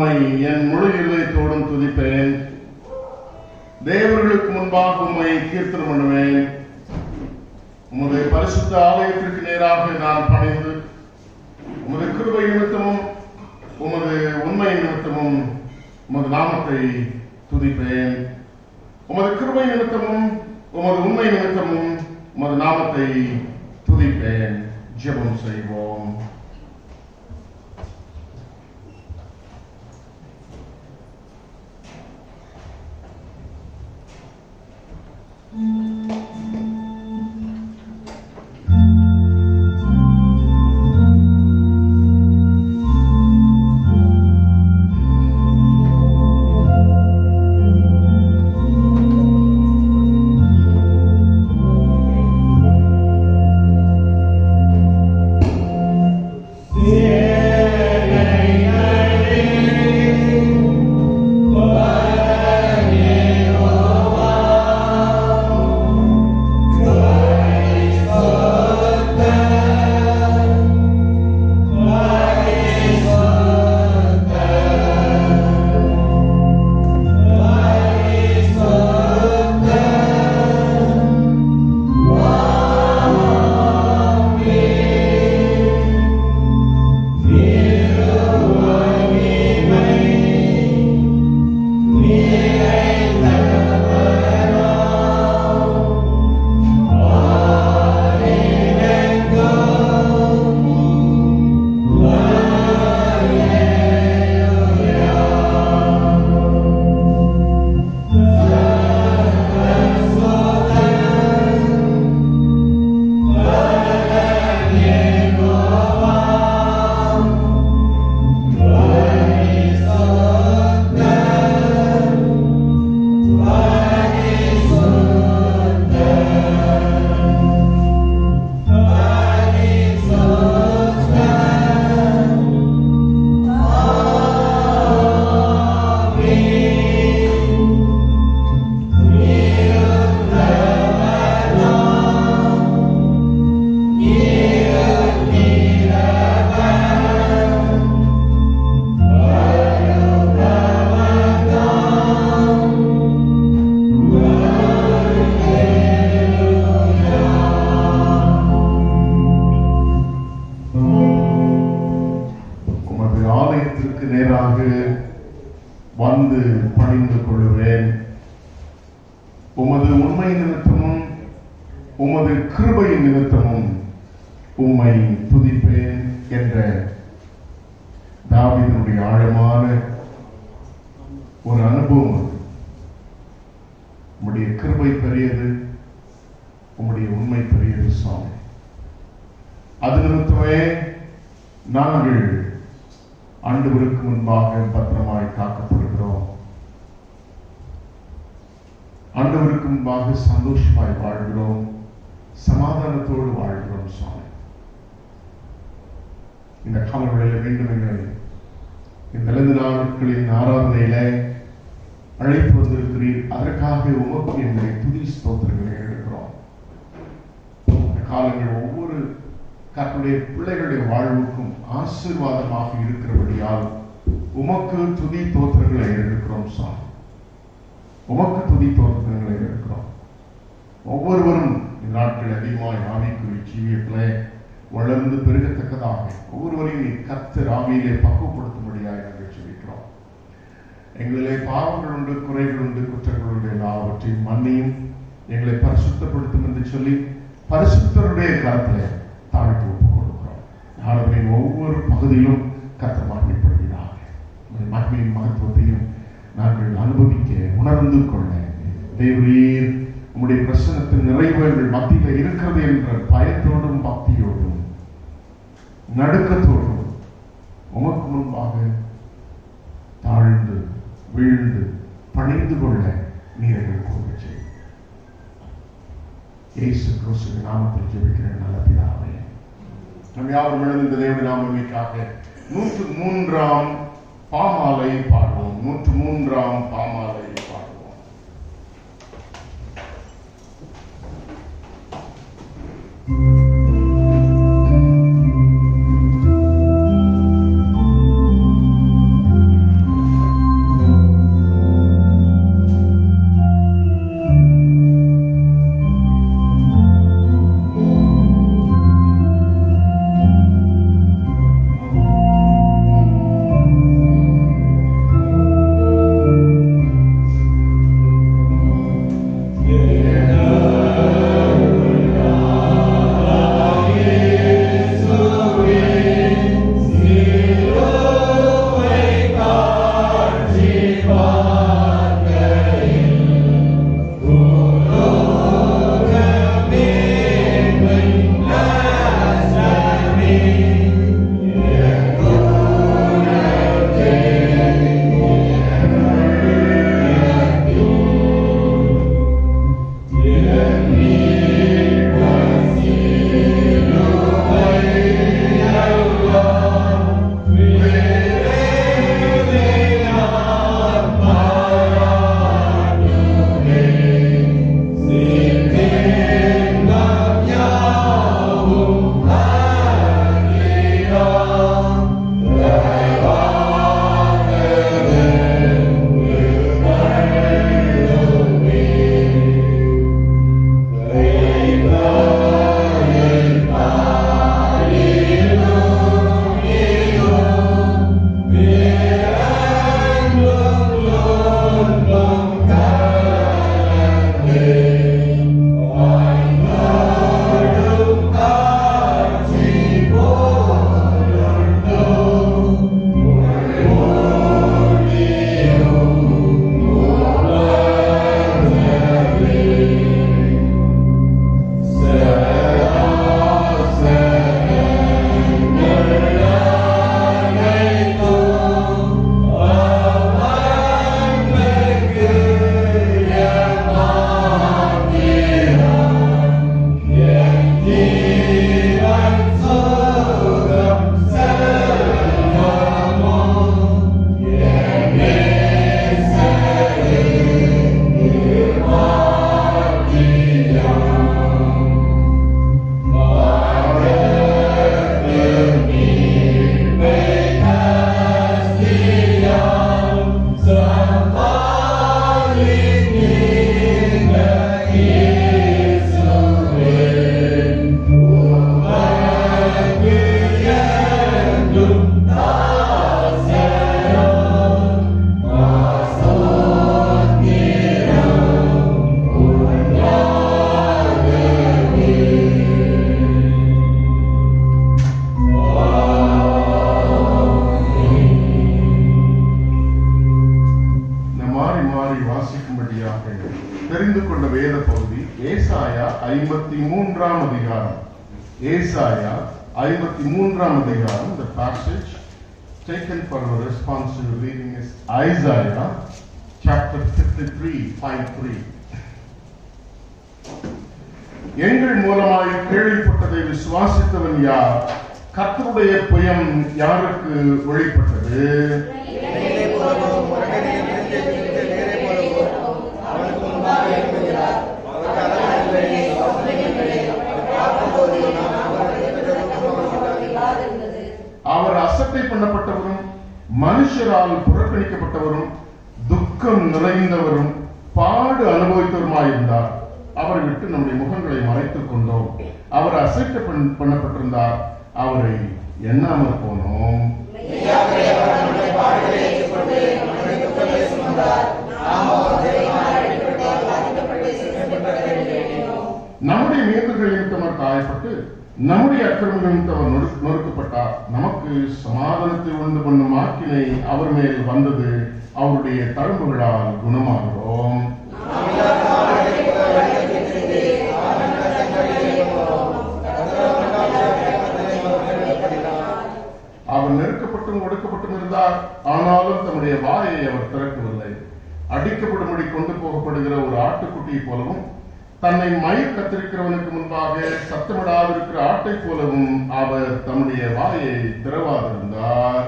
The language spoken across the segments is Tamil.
உம்மை என் முழு இருதயத்தோடும் துதிப்பேன். தேவர்களுக்கு முன்பாக உம்மை கீர்த்தனம் பண்ணுவேன். உமது பரிசுத்த ஆலயத்திற்கு நேராக நான் பணிந்து உமது கிருபை நிமித்தமும் உமது உண்மை நிமித்தமும் உமது நாமத்தை துதிப்பேன். உமது கிருபை நிமித்தமும் உமது உண்மை நிமித்தமும் உமது நாமத்தை துதிப்பேன். ஜெபம் செய்வோம். வந்து பணிந்து கொள்வேன். உமது உண்மை நிமித்தமும் உமது கிருபை நிமித்தமும் உம்மை துதிப்பேன் என்ற தாவீதுடைய ஆழமான ஒரு அனுபவம். உம்முடைய கிருபை பெரியது, உம்முடைய உண்மை பெரியது சுவாமி. அது நிமித்தமே நாங்கள் ஆண்டவருக்கு முன்பாக பத்திரமாய் காக்கப்படுகிறோம். ஆண்டவருக்கு முன்பாக சந்தோஷமாய் வாழ்கிறோம், சமாதானத்தோடு வாழ்கிறோம் சுவாமி. இந்த காலங்களில் மீண்டும் எங்களை இந்த 7 நாட்களின் ஆராதனையில அழைத்து வந்திருக்கிறீர். அதற்காக உமக்கு எங்களை துதி ஸ்தோத்திரங்களை எடுக்கிறோம். இந்த காலங்கள் ஒவ்வொரு கர்த்தருடைய பிள்ளைகளுடைய வாழ்வுக்கும் ஆசீர்வாதமாக இருக்கிறபடியால் உமக்கு துதி தோத்திரங்களை எடுக்கிறோம் சாமி. உமக்கு துதி தோத்திரங்களை எடுக்கிறோம். ஒவ்வொருவரும் இந்த நாட்கள் அதிகமாக ஆவிக்குரிய ஜீவியத்திலே வளர்ந்து பெருகத்தக்கதாக ஒவ்வொருவரையும் கர்த்தர் ஆவியிலே பக்குவப்படுத்தும்படியாக நாங்கள் ஜெபிக்கிறோம். எங்களிலே பாவங்கள் உண்டு, குறைகள் உண்டு, குற்றங்கள் உண்டு, எல்லாவற்றையும் மன்னியும் எங்களை பரிசுத்தப்படுத்தும் என்று சொல்லி பரிசுத்தருடைய கரத்திலே தாழ்த்து ஒப்புக் கொடுக்கிறோம். ஆண்டவரின் ஒவ்வொரு பகுதியிலும் கர்த்தர் மகிமைப்படுகிறார். மகிமையின் மகத்துவத்தையும் நாங்கள் அனுபவிக்க உணர்ந்து கொள்ள தேவரீர் உம்முடைய பிரசன்னத்தின் நிறைவுகள் மத்தியில் இருக்கிறது என்ற பயத்தோடும் பக்தியோடும் நடுக்கத்தோடும் உமக்கு முன்பாக தாழ்ந்து வீழ்ந்து பணிந்து கொள்ள நீர் எங்களுக்கு உதவி செய்யும். இயேசு கிறிஸ்துவின் நாமத்தில் ஜெபிக்கிறேன் நல்ல பிதாவே. நம் யாவரும் எழுந்த தேவனுடைய நாமத்திற்காக 103ஆம் பாமாலை பாடுவோம். 103ஆம் பாமாலை பாடுவோம். தெரிந்து கொண்ட வேத பகுதி ஏசாயா 53ஆம் அதிகாரம். ஏசாயா 53ஆம் அதிகாரம். The passage taken for our responsive reading is Isaiah chapter 53, 5:3. எங்கள் மூலமாய் கேள்விப்பட்டதை விசுவாசித்தவன் யார்? கர்த்தருடைய புயம் யாருக்கு வெளிப்பட்டது? அவர் அசட்டை பண்ணப்பட்டவரும் மனுஷரால் புறக்கணிக்கப்பட்டவரும் துக்கம் நிறைந்தவரும் பாடு அனுபவித்தவருமாயிருந்தார். அவரை விட்டு நம்முடைய முகங்களை மறைத்துக் கொண்டோம். அவர் அசட்டை பண்ணப்பட்டிருந்தார், அவரை எண்ணாமல் போனோம். நம்முடைய மீறுதல்கள் நிமித்தம் அவர் காயப்பட்டு நம்முடைய அக்கிரமங்கள் நிமித்தம் அவர் நொறுக்கப்பட்டார். நமக்கு சமாதானத்தை உண்டு பண்ணும் ஆக்கினை அவர் மேல் வந்தது, அவருடைய தழும்புகளால் குணமாகிறோம். அவர் நெருக்கப்பட்டும் ஒடுக்கப்பட்டும் இருந்தார், ஆனாலும் தம்முடைய வாயை அவர் திறக்கவில்லை. அடிக்கப்படும்படி கொண்டு போகப்படுகிற ஒரு ஆட்டுக்குட்டியை போலவும் தன்னை மயிர் கத்திருக்கிறவனுக்கு முன்பாக சத்தமிடாதிருக்கிற ஆட்டை போலவும் அவர் தம்முடைய வாயை திறவாதிருந்தார்.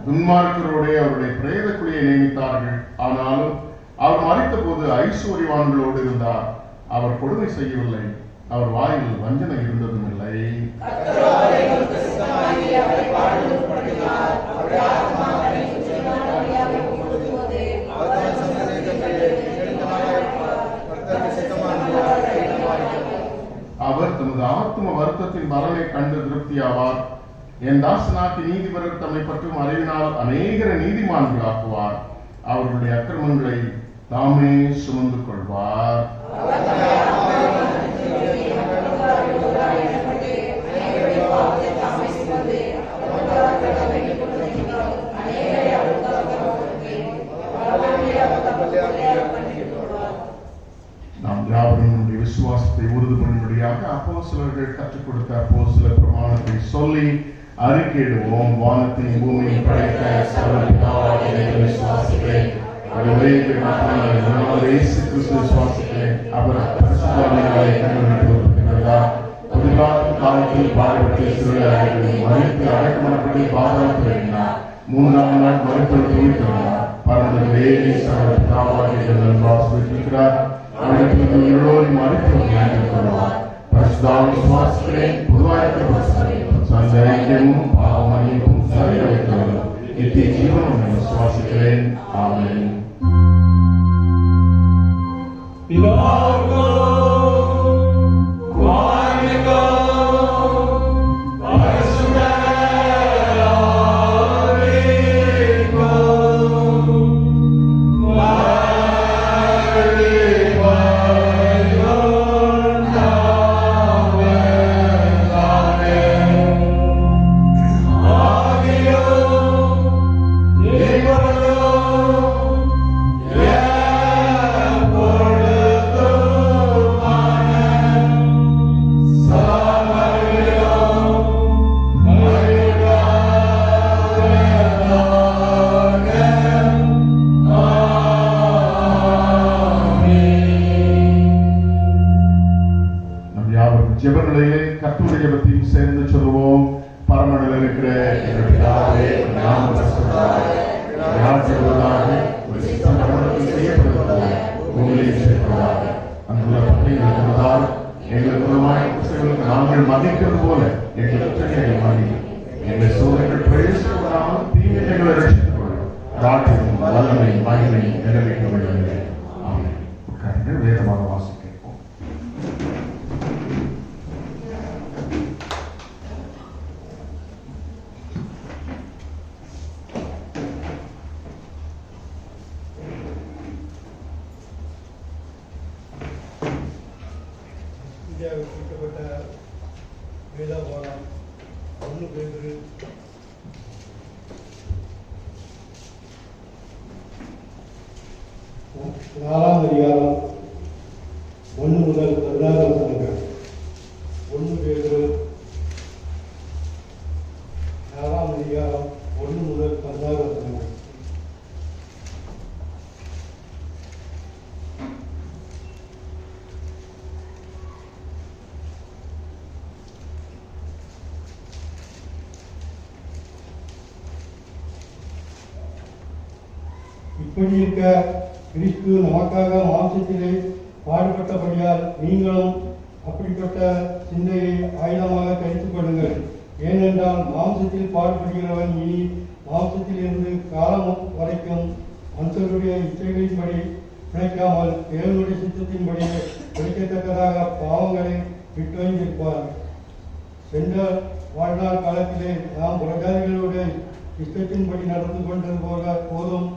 துன்மார்க்கரோடைய அவருடைய பிரேத குழியை நியமித்தார்கள், ஆனாலும் அவர் மறித்த போது ஐஸ்வர்யவான்களோடு இருந்தார். அவர் கொடுமை செய்யவில்லை, அவர் வாயில் வஞ்சனை இருந்ததும் இல்லை. அவர் தமது ஆத்ம வருத்தத்தின் பலனை கண்டு திருப்தியாவார். என் தாசனாக்கி நீதிபரர் தம்மை பற்றும் அறிவினால் அநேகரை நீதிமான்களாக்குவார். அவர்களுடைய அக்கிரமங்களை தாமே சுமந்து கொள்வார். நாம் யாவரும் நம்முடைய விசுவாசத்தை உறுதி பண்ணும்படியாக அப்போஸ்தலர்கள் கற்றுக் கொடுத்த அப்போஸ்தலர் பிரமாணத்தை சொல்லி அறிக்கையிடுவோம். வானத்தின் பூமியின் படைத்த சர்வ பிதாவாகிய விசுவாசிக்கிறேன். இயேசு கிறிஸ்து விசுவாசிக்கிறேன். அவர் பரிசுத்தவான்களை கண்டுபிடித்திருக்கிறார். புதிதாக்கும் காலத்தில் பாடுபட்டு சிறுவையாகிறது, மறித்து அடக்கமனப்பட்டு பாதாளத்தில் இறங்கினார். 3ஆம் நாள் மருத்துவர் துணிக்கிறார். பரந்த வேலை சர்வ பிதாவாகிய விசுவாசிக்கிறார். அவர்களுக்கு உயிரோடு மருத்துவர் கொள்வார். பரிசுத்தவான் விசுவாசிக்கிறேன். சந்தேகமும் பாவமன்னிப்பும் சரியாகிறது. நித்திய ஜீவனும் விசுவாசிக்கிறேன். ஆமென். ஜெபநிலையிலே கர்த்தருடைய ஜெபத்தையும் சேர்ந்து சொல்லுவோம். பரமண்டலில் இருக்கிற எங்கள் பிதாவே, நாமம் ராஜ்யவதாக சித்தம் பரமண்டலத்தில் செய்யப்படுவதாக பூமியிலே செய்யப்படுவதாக. அங்குள்ள பட்டியல் கொடுத்தால் எங்களுக்கு மூலமாய் புத்தகங்களுக்கு நாங்கள் மதிக்கிறது போல எங்கள் குற்றங்களை மன்னியும். எங்கள் சோதனைகள் பிரவேசிக்கப்படாமல் தீமைகளை ரட்சித்துக் கொள்ளும். ராஜ்யம் வல்லமை மகிமை நிறைவேற்ற வேண்டும். ஆமென். உட்கார்ந்து வேதமாக வாசிப்போம். வேதபாடம் 1 பேதுரு 4ஆம் அதிகாரம் 1 முதல் 16 வசனங்கள். 1 பேதுரு 4ஆம் அதிகாரம் 1 முதல் 16 வசனங்கள். இப்படி இருக்க கிறிஸ்து நமக்காக மாம்சத்திலே பாடுபட்டபடியால் நீங்களும் அப்படிப்பட்ட சிந்தையை ஆயுதமாக தரித்துக் கொள்ளுங்கள். ஏனென்றால் மாம்சத்தில் பாடுபடுகிறவன் இனி மாம்சத்தில் இருந்து காலம் வரைக்கும் மனுஷருடைய இச்சைகளின்படி பிழைக்காமல் தேவனுடைய சித்தத்தின்படி பிழைக்கத்தக்கதாக பாவங்களை விட்டு வைத்திருப்பார். சென்ற வாழ்நாள் காலத்திலே நாம் புறஜாதிகளுடைய இஷ்டத்தின்படி நடந்து கொண்டது போதும்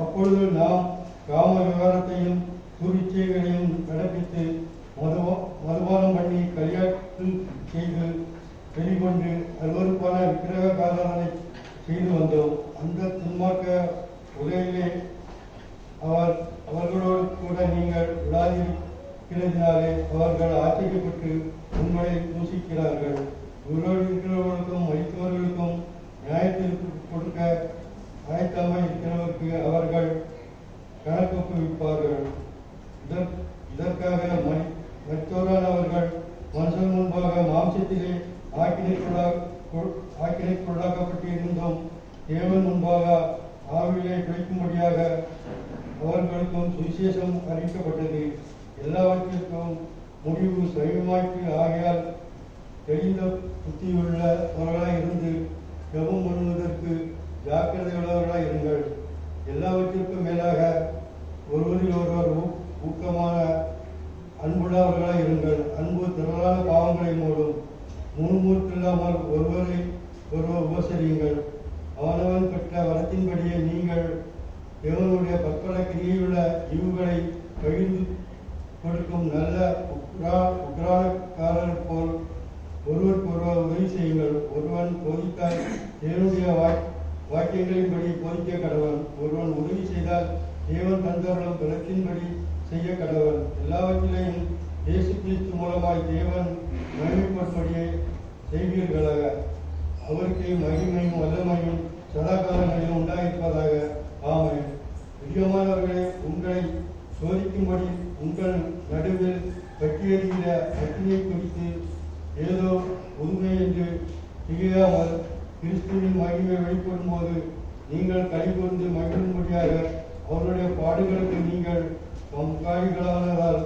அப்பொழுது நாம் காம விவகாரத்தையும் சூழ்ச்சிகளையும் நடப்பித்து மதுபானம் பண்ணி களியாட்டு செய்து வெளிக்கொண்டு அருவருப்பான விக்கிரகக்காரனை செய்து வந்தோம். அந்த துன்மார்க்க உலகிலே அவர்களோடு கூட நீங்கள் விடாதிருக்கிறதினாலே அவர்கள் ஆச்சரியப்பட்டு உண்மையை தூசிக்கிறார்கள். உயிரோடு இருக்கிறவர்களுக்கும் மரித்தவர்களுக்கும் நியாயத்திற்கு கொடுக்க ஆயத்தமாக இருக்கிறவருக்கு அவர்கள் கணக்கு ஒப்புவிப்பார்கள். இதற்காக மற்றவரானவர்கள் மனுஷன் முன்பாக மாம்சத்திலே ஆக்கினைக்குள்ளாக்கப்பட்டிருந்தும் தேவன் முன்பாக ஆவிலே பிழைக்கும்படியாக அவர்களுக்கும் சுவிசேஷம் அறிவிக்கப்பட்டது. எல்லாவற்றிற்கும் முடிவு சமீபமாய்க்கு ஆகையால் தெளிந்த புத்தியுள்ளவர்களாய் இருந்து ஜெபம் பண்ணுவதற்கு ஜாக்கிரதையுள்ளவர்களாய் இருங்கள். எல்லாவற்றிற்கும் மேலாக ஒருவரில் ஒருவர் ஊக்கமான அன்புள்ளவர்களாய் இருங்கள். அன்பு திரளான பாவங்களை மூடும். முன்மூர்க்கில்லாமல் ஒருவரை ஒருவர் உபசரியுங்கள். அவனவன் பெற்ற வரத்தின்படியே நீங்கள் தேவனுடைய பற்பல கிரியையுள்ள ஈவுகளை பகிர்ந்து கொடுக்கும் நல்ல உக்ரானக்காரர் போல் ஒருவருக்கு ஒருவர் உதவி செய்யுங்கள். ஒருவன் போதித்தால் தேவனுடைய வாக்கியங்களின்படி போதிக்க கடவன். ஒருவன் உதவி செய்தால் தேவன் தந்தவர்களும் பலத்தின்படி செய்ய கடவன். எல்லாவற்றிலையும் இயேசு கிறிஸ்து மூலமாய் தேவன் மகிமைப்படும்படியே செய்வீர்களாக. அவருக்கு மகிமையும் வல்லமையும் சதாகாலங்களிலும் உண்டாயிருப்பதாக. ஆமென். பிரியமானவர்களே, உங்களை சோதிக்கும்படி உங்கள் நடுவில் பற்றியறிகிற அக்னியை குறித்து ஏதோ உண்மை என்று திகையாமல் கிறிஸ்துவின் மகிமை வெளிப்படும் போது நீங்கள் கைகொண்டு மகிழும்படியாக அவருடைய பாடுகளுக்கு நீங்கள் பங்காளிகளானதால்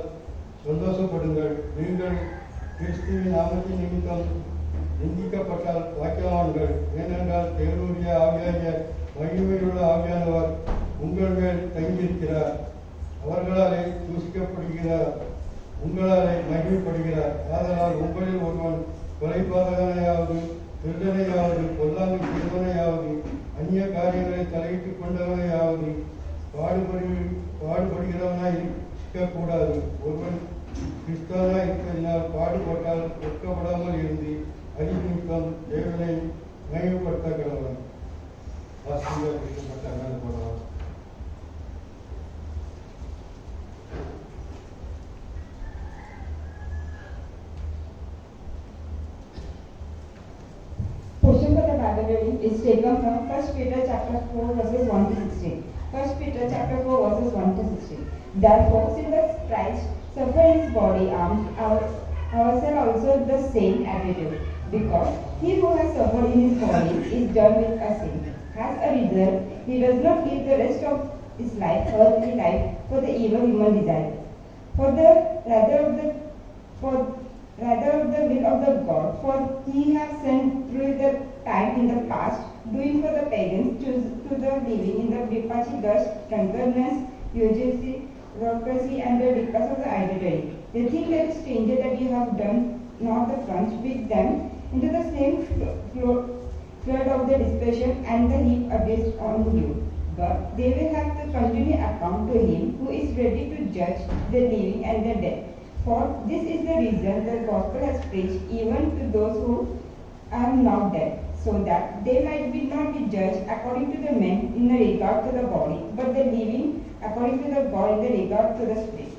சந்தோஷப்படுங்கள். நீங்கள் கிறிஸ்துவின் நாமத்தின் நிமித்தம் நிந்திக்கப்பட்டால் வாக்கியவான்கள். ஏனென்றால் தேவனுடைய ஆவியாகிய மகிமையுள்ள ஆவியானவர் உங்கள் மேல் தங்கியிருக்கிறார். அவர்களாலே தூசிக்கப்படுகிறார், உங்களாலே மகிமைப்படுகிறார். ஆதலால் உங்களில் ஒருவன் கொலைபாதகனையாவது திருடனையாவது பொல்லாமை செய்வனையாவது அந்நிய காரியங்களை தலையிட்டுக் கொண்டவனையாவது பாடுபடுகிறவனாய் இருக்கக்கூடாது. ஒருவன் கிறிஸ்தவனாய் இருப்பதினால் பாடுபட்டால் வெட்கப்படாமல் இருந்து அதிநிமித்தம் தேவனை மகிமைப்படுத்த கடவன். ஆசிரியர் போடலாம். Portion for the Bible reading is taken from 1 Peter chapter 4 verses 1 to 16. 1 Peter chapter 4 verses 1 to 16. Therefore, since Christ suffered in his body, ourselves also the same attitude, because he who has suffered in his body is done with a sin. As a result, he does not live the rest of his life, earthly life, for the evil human desires, rather of the will of the God. For he has sent through the time in the past, doing for the pagans to the living in the departed dust, drunkenness, usury, hypocrisy, and the because of the idolatry. The thing that is stranger that you have done, not the plunge with them into the same flood of the dispersion and the heap abyss on you. But they will have to continue account to him who is ready to judge the living and the dead. For this is the reason the gospel has preached even to those who are not dead, so that they might not be judged according to the men in the regard to the body, but the living according to the God in the regard to the spirit.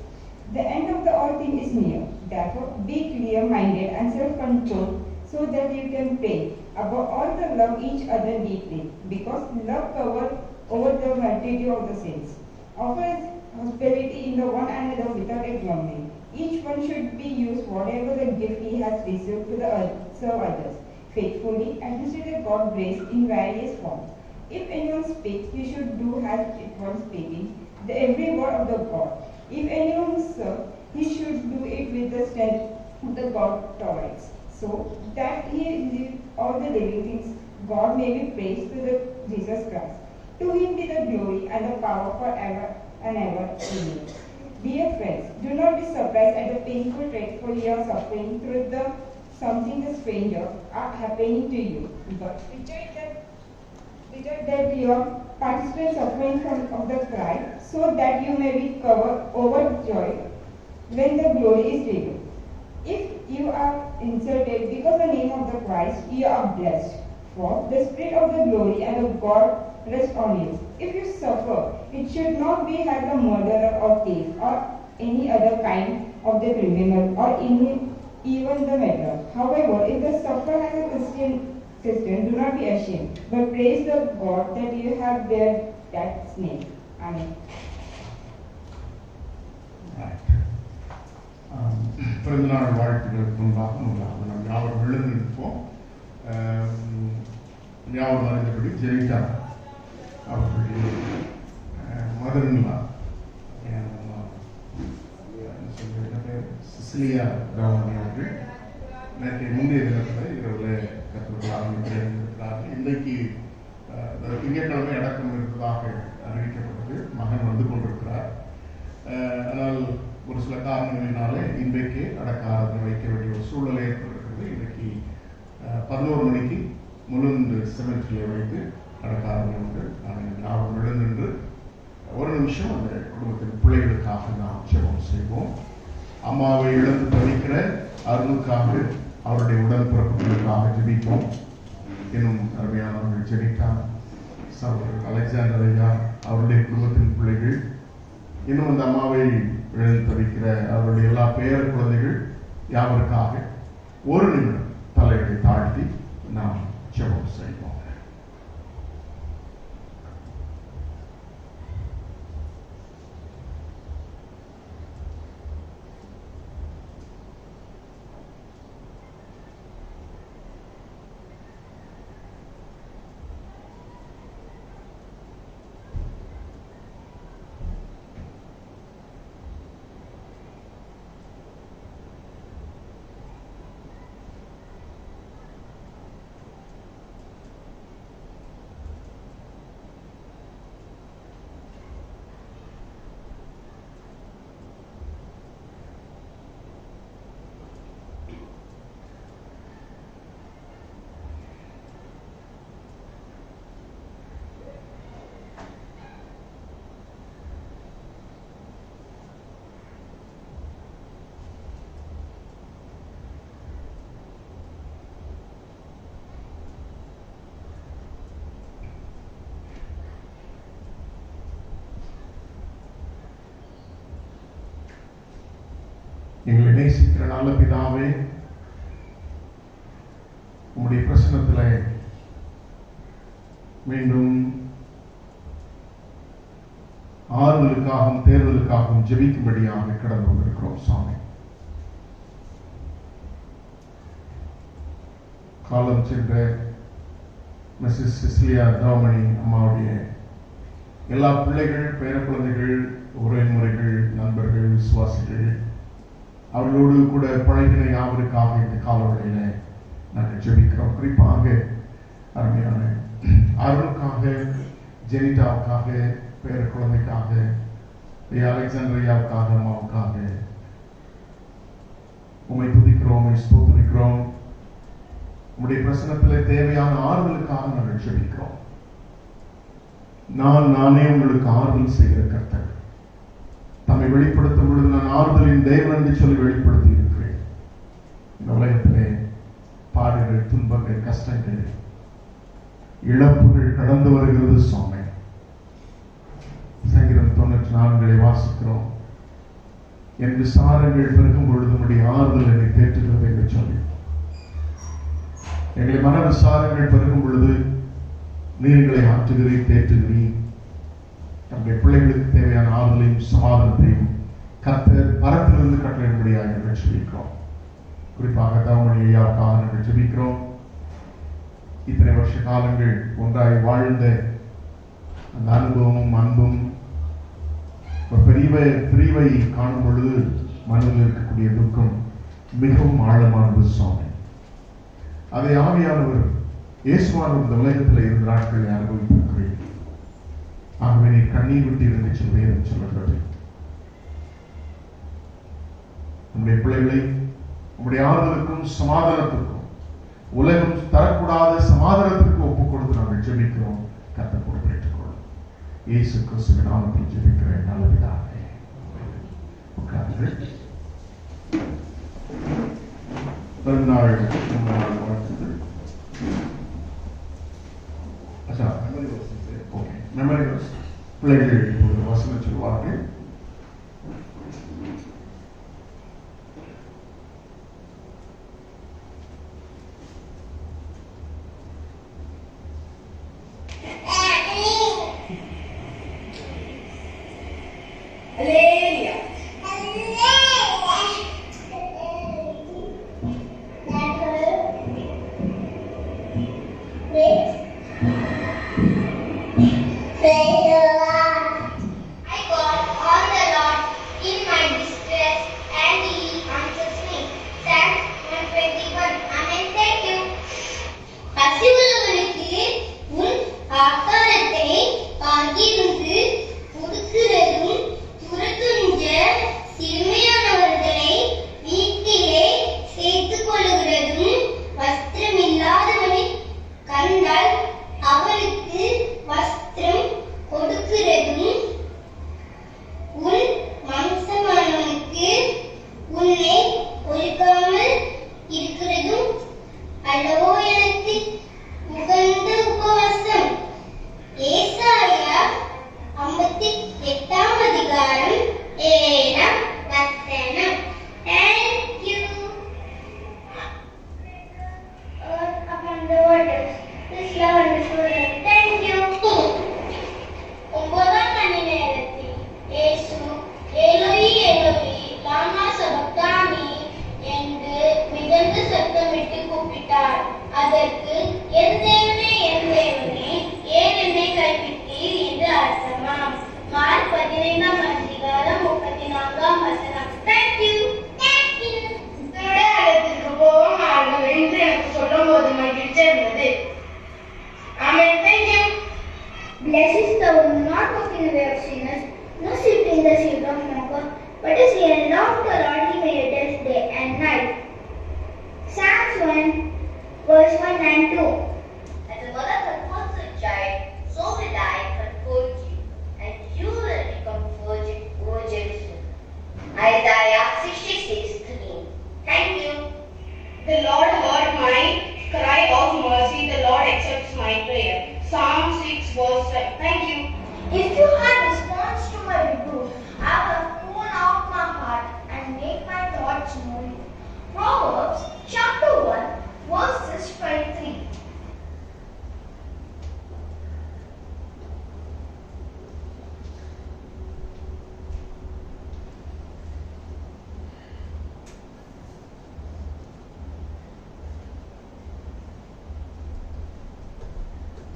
The end of all things is near. Therefore, be clear-minded and self-controlled, so that you can pray. Above all, to love each other deeply, because love covers over the multitude of the sins. Offer hospitality in the one another without a grumbling. Each one should be used whatever the gift he has received to serve others faithfully, administering God's grace in various forms. If anyone speaks, he should do as it was speaking, the every word of the God. If anyone serves, he should do it with the strength that God provides, so that he live all the living things. God may be praised through the Jesus Christ. To him be the glory and the power forever and ever. Amen. Dear friends, do not be surprised at the painful dreadful you are suffering through the something the stranger are happening to you, but rejoice that you are participants suffering of the Christ, so that you may be covered overjoyed when the glory is revealed. If you are insulted because of the name of the Christ, you are blessed, for the Spirit of the glory and of God rest on you. If you suffer, it should not be as a murderer or thief or any other kind of the criminal or even the meddler. However, if the sufferer has a Christian, do not be ashamed, but praise the God that you have bear that name. Amen. பிறந்த நாள் வாழ்த்துக்களுக்கு முன்பாக நாம் யாவரும் எழுந்திருப்போம். யாவரும் அறிந்தபடி ஜெனிட்டா அவர்களுடைய மதர்ன்லா சிசிலியா ராமணி அவர்கள் நேற்று முந்தைய தினத்தில் இரவில் கற்றுக்கிறார்கள். இன்றைக்கு திங்கட்கிழமை அடக்கம் இருப்பதாக அறிவிக்கப்பட்டது. மகன் வந்து கொண்டிருக்கிறார். ஆனால் ஒரு சில காரணங்களினாலே இன்றைக்கு அடக்க ஆராதனை வைக்க வேண்டிய ஒரு சூழ்நிலை ஏற்பட்டிருக்கிறது. இன்றைக்கு 11 மணிக்கு முழுந்து செமெட்ரியை வைத்து அடக்க ஆராதனை உண்டு. நாம் எழுந்து ஒரு நிமிஷம் அந்த குடும்பத்தின் பிள்ளைகளுக்காக நாம் ஜெபம் செய்வோம். அம்மாவை இழந்து தவிக்கிற அருணுக்காக, அவருடைய உடன்பிறப்புகளுக்காக ஜெபிப்போம். இன்னும் அருமையானவர்கள் ஜெனிட்டா, சகோதரர் அலெக்சாண்டர் ஐயா, அவருடைய குடும்பத்தின் பிள்ளைகள், இன்னும் அந்த அம்மாவை இழந்து தவிக்கிற அவருடைய எல்லா பேர குழந்தைகள் யாவருக்காக ஒரு நிமிடம் தலைகளை தாழ்த்தி நாம் ஜெபம் செய்வோம். எங்களை நேசிக்கிற நல்ல பிதாவே, உம்முடைய பிரசன்னத்தில் மீண்டும் ஆறுதலுக்காகவும் தேர்தலுக்காகவும் ஜெபிக்கும்படியாக கடந்து வந்திருக்கிறோம் சாமி. காலம் சென்ற மிஸ்ஸஸ் சிசிலியா தாமணி அம்மாவுடைய எல்லா பிள்ளைகள், பேர குழந்தைகள், உறவுமுறைகள், நண்பர்கள், விசுவாசிகள், அவர்களோடு கூட பழகின யாவருக்காக இந்த காலவழியில நாங்கள் ஜெபிக்கிறோம். குறிப்பாக அருமையான அருணுக்காக, ஜெனிட்டாவுக்காக, பேர குழந்தைக்காக, அலெக்சாண்டரியாவுக்காக, அம்மாவுக்காக உம்மை துதிக்கிறோம், உம்மை ஸ்தோத்திரிக்கிறோம். உம்முடைய பிரசன்னத்தில் தேவையான ஆறுதலுக்காக நாங்கள் ஜெபிக்கிறோம். நானே உங்களுக்கு ஆறுதல் செய்கிற கர்த்தர், தம்மை நம்மை வெளிப்படுத்தும் பொழுது நான் ஆறுதலின் தேவன் என்று சொல்லி வெளிப்படுத்தி இருக்கிறேன். இந்த உலகத்திலே பாடுகள், துன்பங்கள், கஷ்டங்கள், இழப்புகள் கடந்து வருகிறது சுவாமி. சங்கீதம் 94 வாசிக்கிறோம். என் விசாரங்கள் பெருகும் பொழுது உம்முடைய ஆறுதல் என்னை தேற்றுகிறது என்று சொல்லி, எங்களை மன விசாரங்கள் பெருகும் பொழுது நீர் எங்களை ஆற்றுகிறீர், தேற்றுகிறீர். நம்முடைய பிள்ளைகளுக்கு தேவையான ஆறுதலையும் சமாதானத்தையும் கர்த்தர் பரத்திலிருந்து கட்டளையிடும்படியாக நாங்கள் ஜெபிக்கிறோம். குறிப்பாக தவமணி ஐயாவுக்காக நாங்கள் ஜெபிக்கிறோம். இத்தனை வருஷ காலங்கள் ஒன்றாய் வாழ்ந்த அந்த அனுபவமும் அன்பும் ஒரு பிரிவை காணும் பொழுது மனதில் இருக்கக்கூடிய துக்கம் மிகவும் ஆழமானது சுவாமி. அதை ஆவியானவர் இயேசுவானவர் இந்த உலகத்தில் இருந்த நாட்களை அனுபவித்திருக்கிறேன். ஆகவே நீ கண்ணீர் விட்டு இருந்து சொல்வேன் சொல்லுகிறது. நம்முடைய பிள்ளைகளை நம்முடைய ஆறுதலுக்கும் சமாதானத்திற்கும், உலகம் தரக்கூடாத சமாதானத்திற்கு ஒப்புக் கொடுத்து நாங்கள் ஜெபிக்கிறோம். கர்த்தர் பொறுப்பேற்றுக் கொள்ளும். இயேசு கிறிஸ்துவின் நாமத்தில் ஜெபிக்கிறேன் நல்ல பிதாவே. உட்கார்ந்து பிறந்தநாள் வாழ்த்துக்கள். மெமரி வர்ஸ் பிள்ளைகள் இப்போது வசனம் சொல்வார்கள்.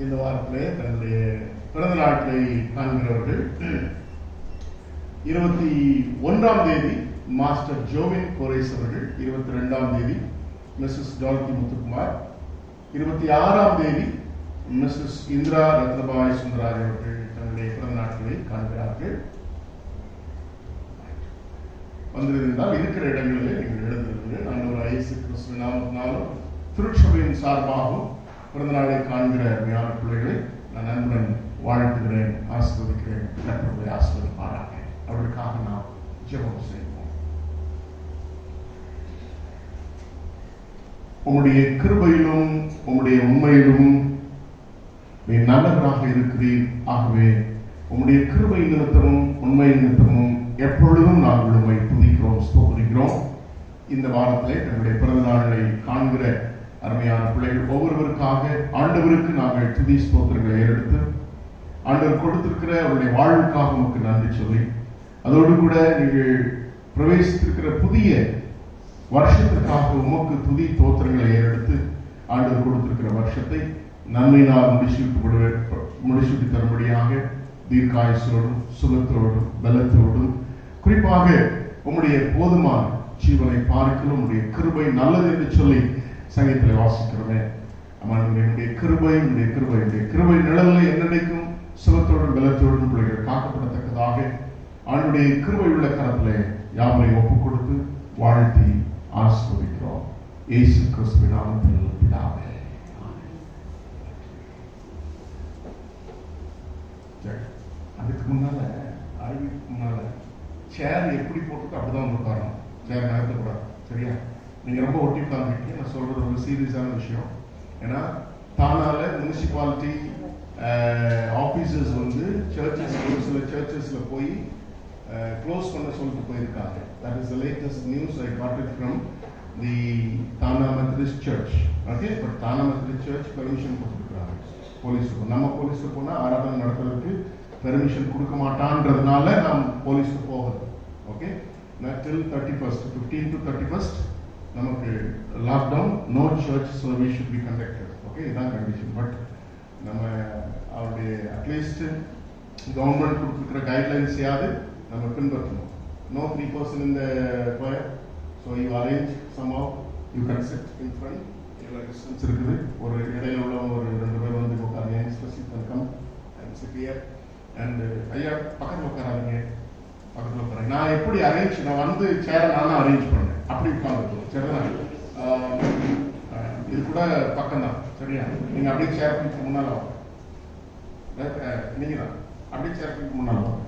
இந்த வாரத்திலே தன்னுடைய பிறந்த நாட்களை காண்கிறவர்கள் 21ஆம் தேதி மாஸ்டர் ஜோவின் கோரேஸ் அவர்கள், 22ஆம் தேதி மிஸ்ஸஸ் டால்கி முத்துக்குமார், 26ஆம் தேதி மிஸ்ஸஸ் இந்திரா ரத்னபாய் சுந்தராஜ் அவர்கள் தன்னுடைய பிறந்த நாட்களை காண்கிறார்கள். வந்திருந்தால் இருக்கிற இடங்களிலே நீங்கள் எழுந்திருங்கள். நான் இயேசு கிறிஸ்துவின் நாமத்தினாலும் திருச்சபையின் சார்பாகவும் பிறந்த நாளை காண்கிற அருமையான பிள்ளைகளை நான் அன்புடன் வாழ்த்துகிறேன், ஆசீர்வதிக்கிறேன். கர்த்தர் ஆசீர்வதிப்பாராக. அவர்களுக்காக நாம் ஜெபம் செய்வோம். உம்முடைய கிருபையிலும் உம்முடைய உண்மையிலும் நீ நல்லவராக இருக்கிறீர். ஆகவே உம்முடைய கிருபை நிமித்தமும் உண்மை நிமித்தமும் எப்பொழுதும் நாங்கள் உம்மை துதிக்கிறோம், ஸ்தோத்திரிக்கிறோம். இந்த வாரத்திலே நம்முடைய பிறந்த நாளை காண்கிற அருமையான பிள்ளைகள் ஒவ்வொருவருக்காக ஆண்டவருக்கு நாங்கள் துதி ஸ்தோத்திரங்களை ஏறெடுத்து ஆண்டவர் கொடுத்திருக்கிற அவருடைய வாழ்வுக்காக உமக்கு நன்றி சொல்லி, அதோடு கூட நீங்கள் பிரவேசித்திருக்கிற புதிய வருஷத்திற்காக உமக்கு துதி தோத்திரங்களை ஏறெடுத்து ஆண்டவர் கொடுத்திருக்கிற வருஷத்தை நன்மையினால் முடிசூட்டி தரும்படியாக தீர்க்காயுசோடும் சுகத்தோடும் பலத்தோடும் குறிப்பாக உம்முடைய போதுமான ஜீவனை பார்க்கணும். உம்முடைய கிருபை நல்லது என்று சொல்லி சங்கீதத்தில் வாசிக்கிறோமே. என்னுடைய கிருபை நிழலில் என்னென்னைக்கும் சுகத்தோடும் பலத்தோடும் பிள்ளைகள் காக்கப்படத்தக்கதாக அவனுடைய கிருபை உள்ள கரத்திலே யாவரையும் ஒப்புக் கொடுத்து வாழ்த்தி ஆசீர்வதிக்கிறோம். இயேசு கிறிஸ்துவின் நாமத்தில் பிதாவே. அதுக்கு முன்னால சேர் எப்படி போட்டுட்டு அப்படிதான் வந்து உட்காரணும். சேர் நகர்த்தக்கூடாது. சரியா? நீங்க ரொம்ப ஒட்டி உட்கார்ந்துருக்கீங்க. நான் சொல்றது ஒரு சீரியஸான விஷயம். ஏன்னா தானால முனிசிபாலிட்டி ஆபீசர்ஸ் வந்து சர்ச்சஸ், ஒரு சில சர்ச்சஸ்ல போய் க்ளோஸ் பண்ண சொல்லிட்டு போயிருக்காங்க. That is the latest news. I got it from the Thana Methodist Church. Okay, but Thana Methodist Church permission கொடுத்திருக்காங்க போலீஸுக்கு. நம்ம போலீஸுக்கு போனா ஆராதனை நடத்துறதுக்கு பெர்மிஷன் கொடுக்க மாட்டான்றதுனால நாம் போலீஸுக்கு போகிறது. Okay, till 31st 15 to 31st நமக்கு lockdown, no church service should be conducted. Okay, இதான் கண்டிஷன். பட் நம்ம அவருடைய அட்லீஸ்ட் கவர்மெண்ட் கொடுத்துருக்கிற கைட்லைன்ஸையாவது நம்ம பின்பற்றணும். No 3 person in the choir, so you arrange somehow, you can sit in front. இவ்வளோ டிஸ்டன்ஸ் இருக்குது. ஒரு இடையில உள்ள ஒரு 2 பேர் வந்து உட்காருங்க. Youngsters you can come and chit here. And ஐயா பக்கத்தில் உட்காராதீங்க, பக்கத்தில் உட்காருங்க. நான் எப்படி அரேஞ்ச், நான் வந்து சேரை நான் அரேஞ்ச் பண்ணேன். அப்படி உட்காந்துருக்கோம். சரிதான்? இது கூட பக்கம் தான். சரியா? நீங்க அப்படியே சேர் பிடிக்க முன்னால வாங்க. நீங்க தான் அப்படியே சேர் பிடிக்க முன்னால வாங்க.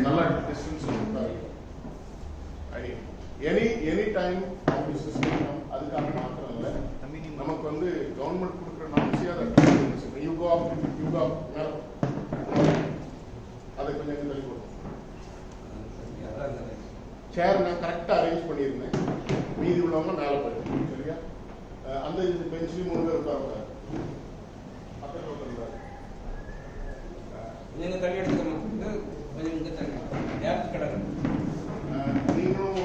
நல்ல டிஸ்டன்ஸ் உட்காரு. எனி டைம் ஆஃபீஸஸ் அதுக்காக மாத்திரம் இல்லை, நமக்கு வந்து கவர்மெண்ட் கொடுக்குற நாம்ஸியாக யூகா மேலே அதை கொஞ்சம் தள்ளி போடும். சேர் நான் கரெக்டாக அரேஞ்ச் பண்ணியிருந்தேன். மீதி உள்ளவங்க மேலே போயிடும். சரியா? அந்த பெஞ்சிலையும் 3 பேர் உட்காருவாங்க. பக்கத்தில் உட்காருவாங்க. நீங்கள் தள்ளி எடுத்துக்கணும். கொஞ்சம் இங்கே தள்ளி நேரத்துக்கு கிடக்கணும். நீங்களும்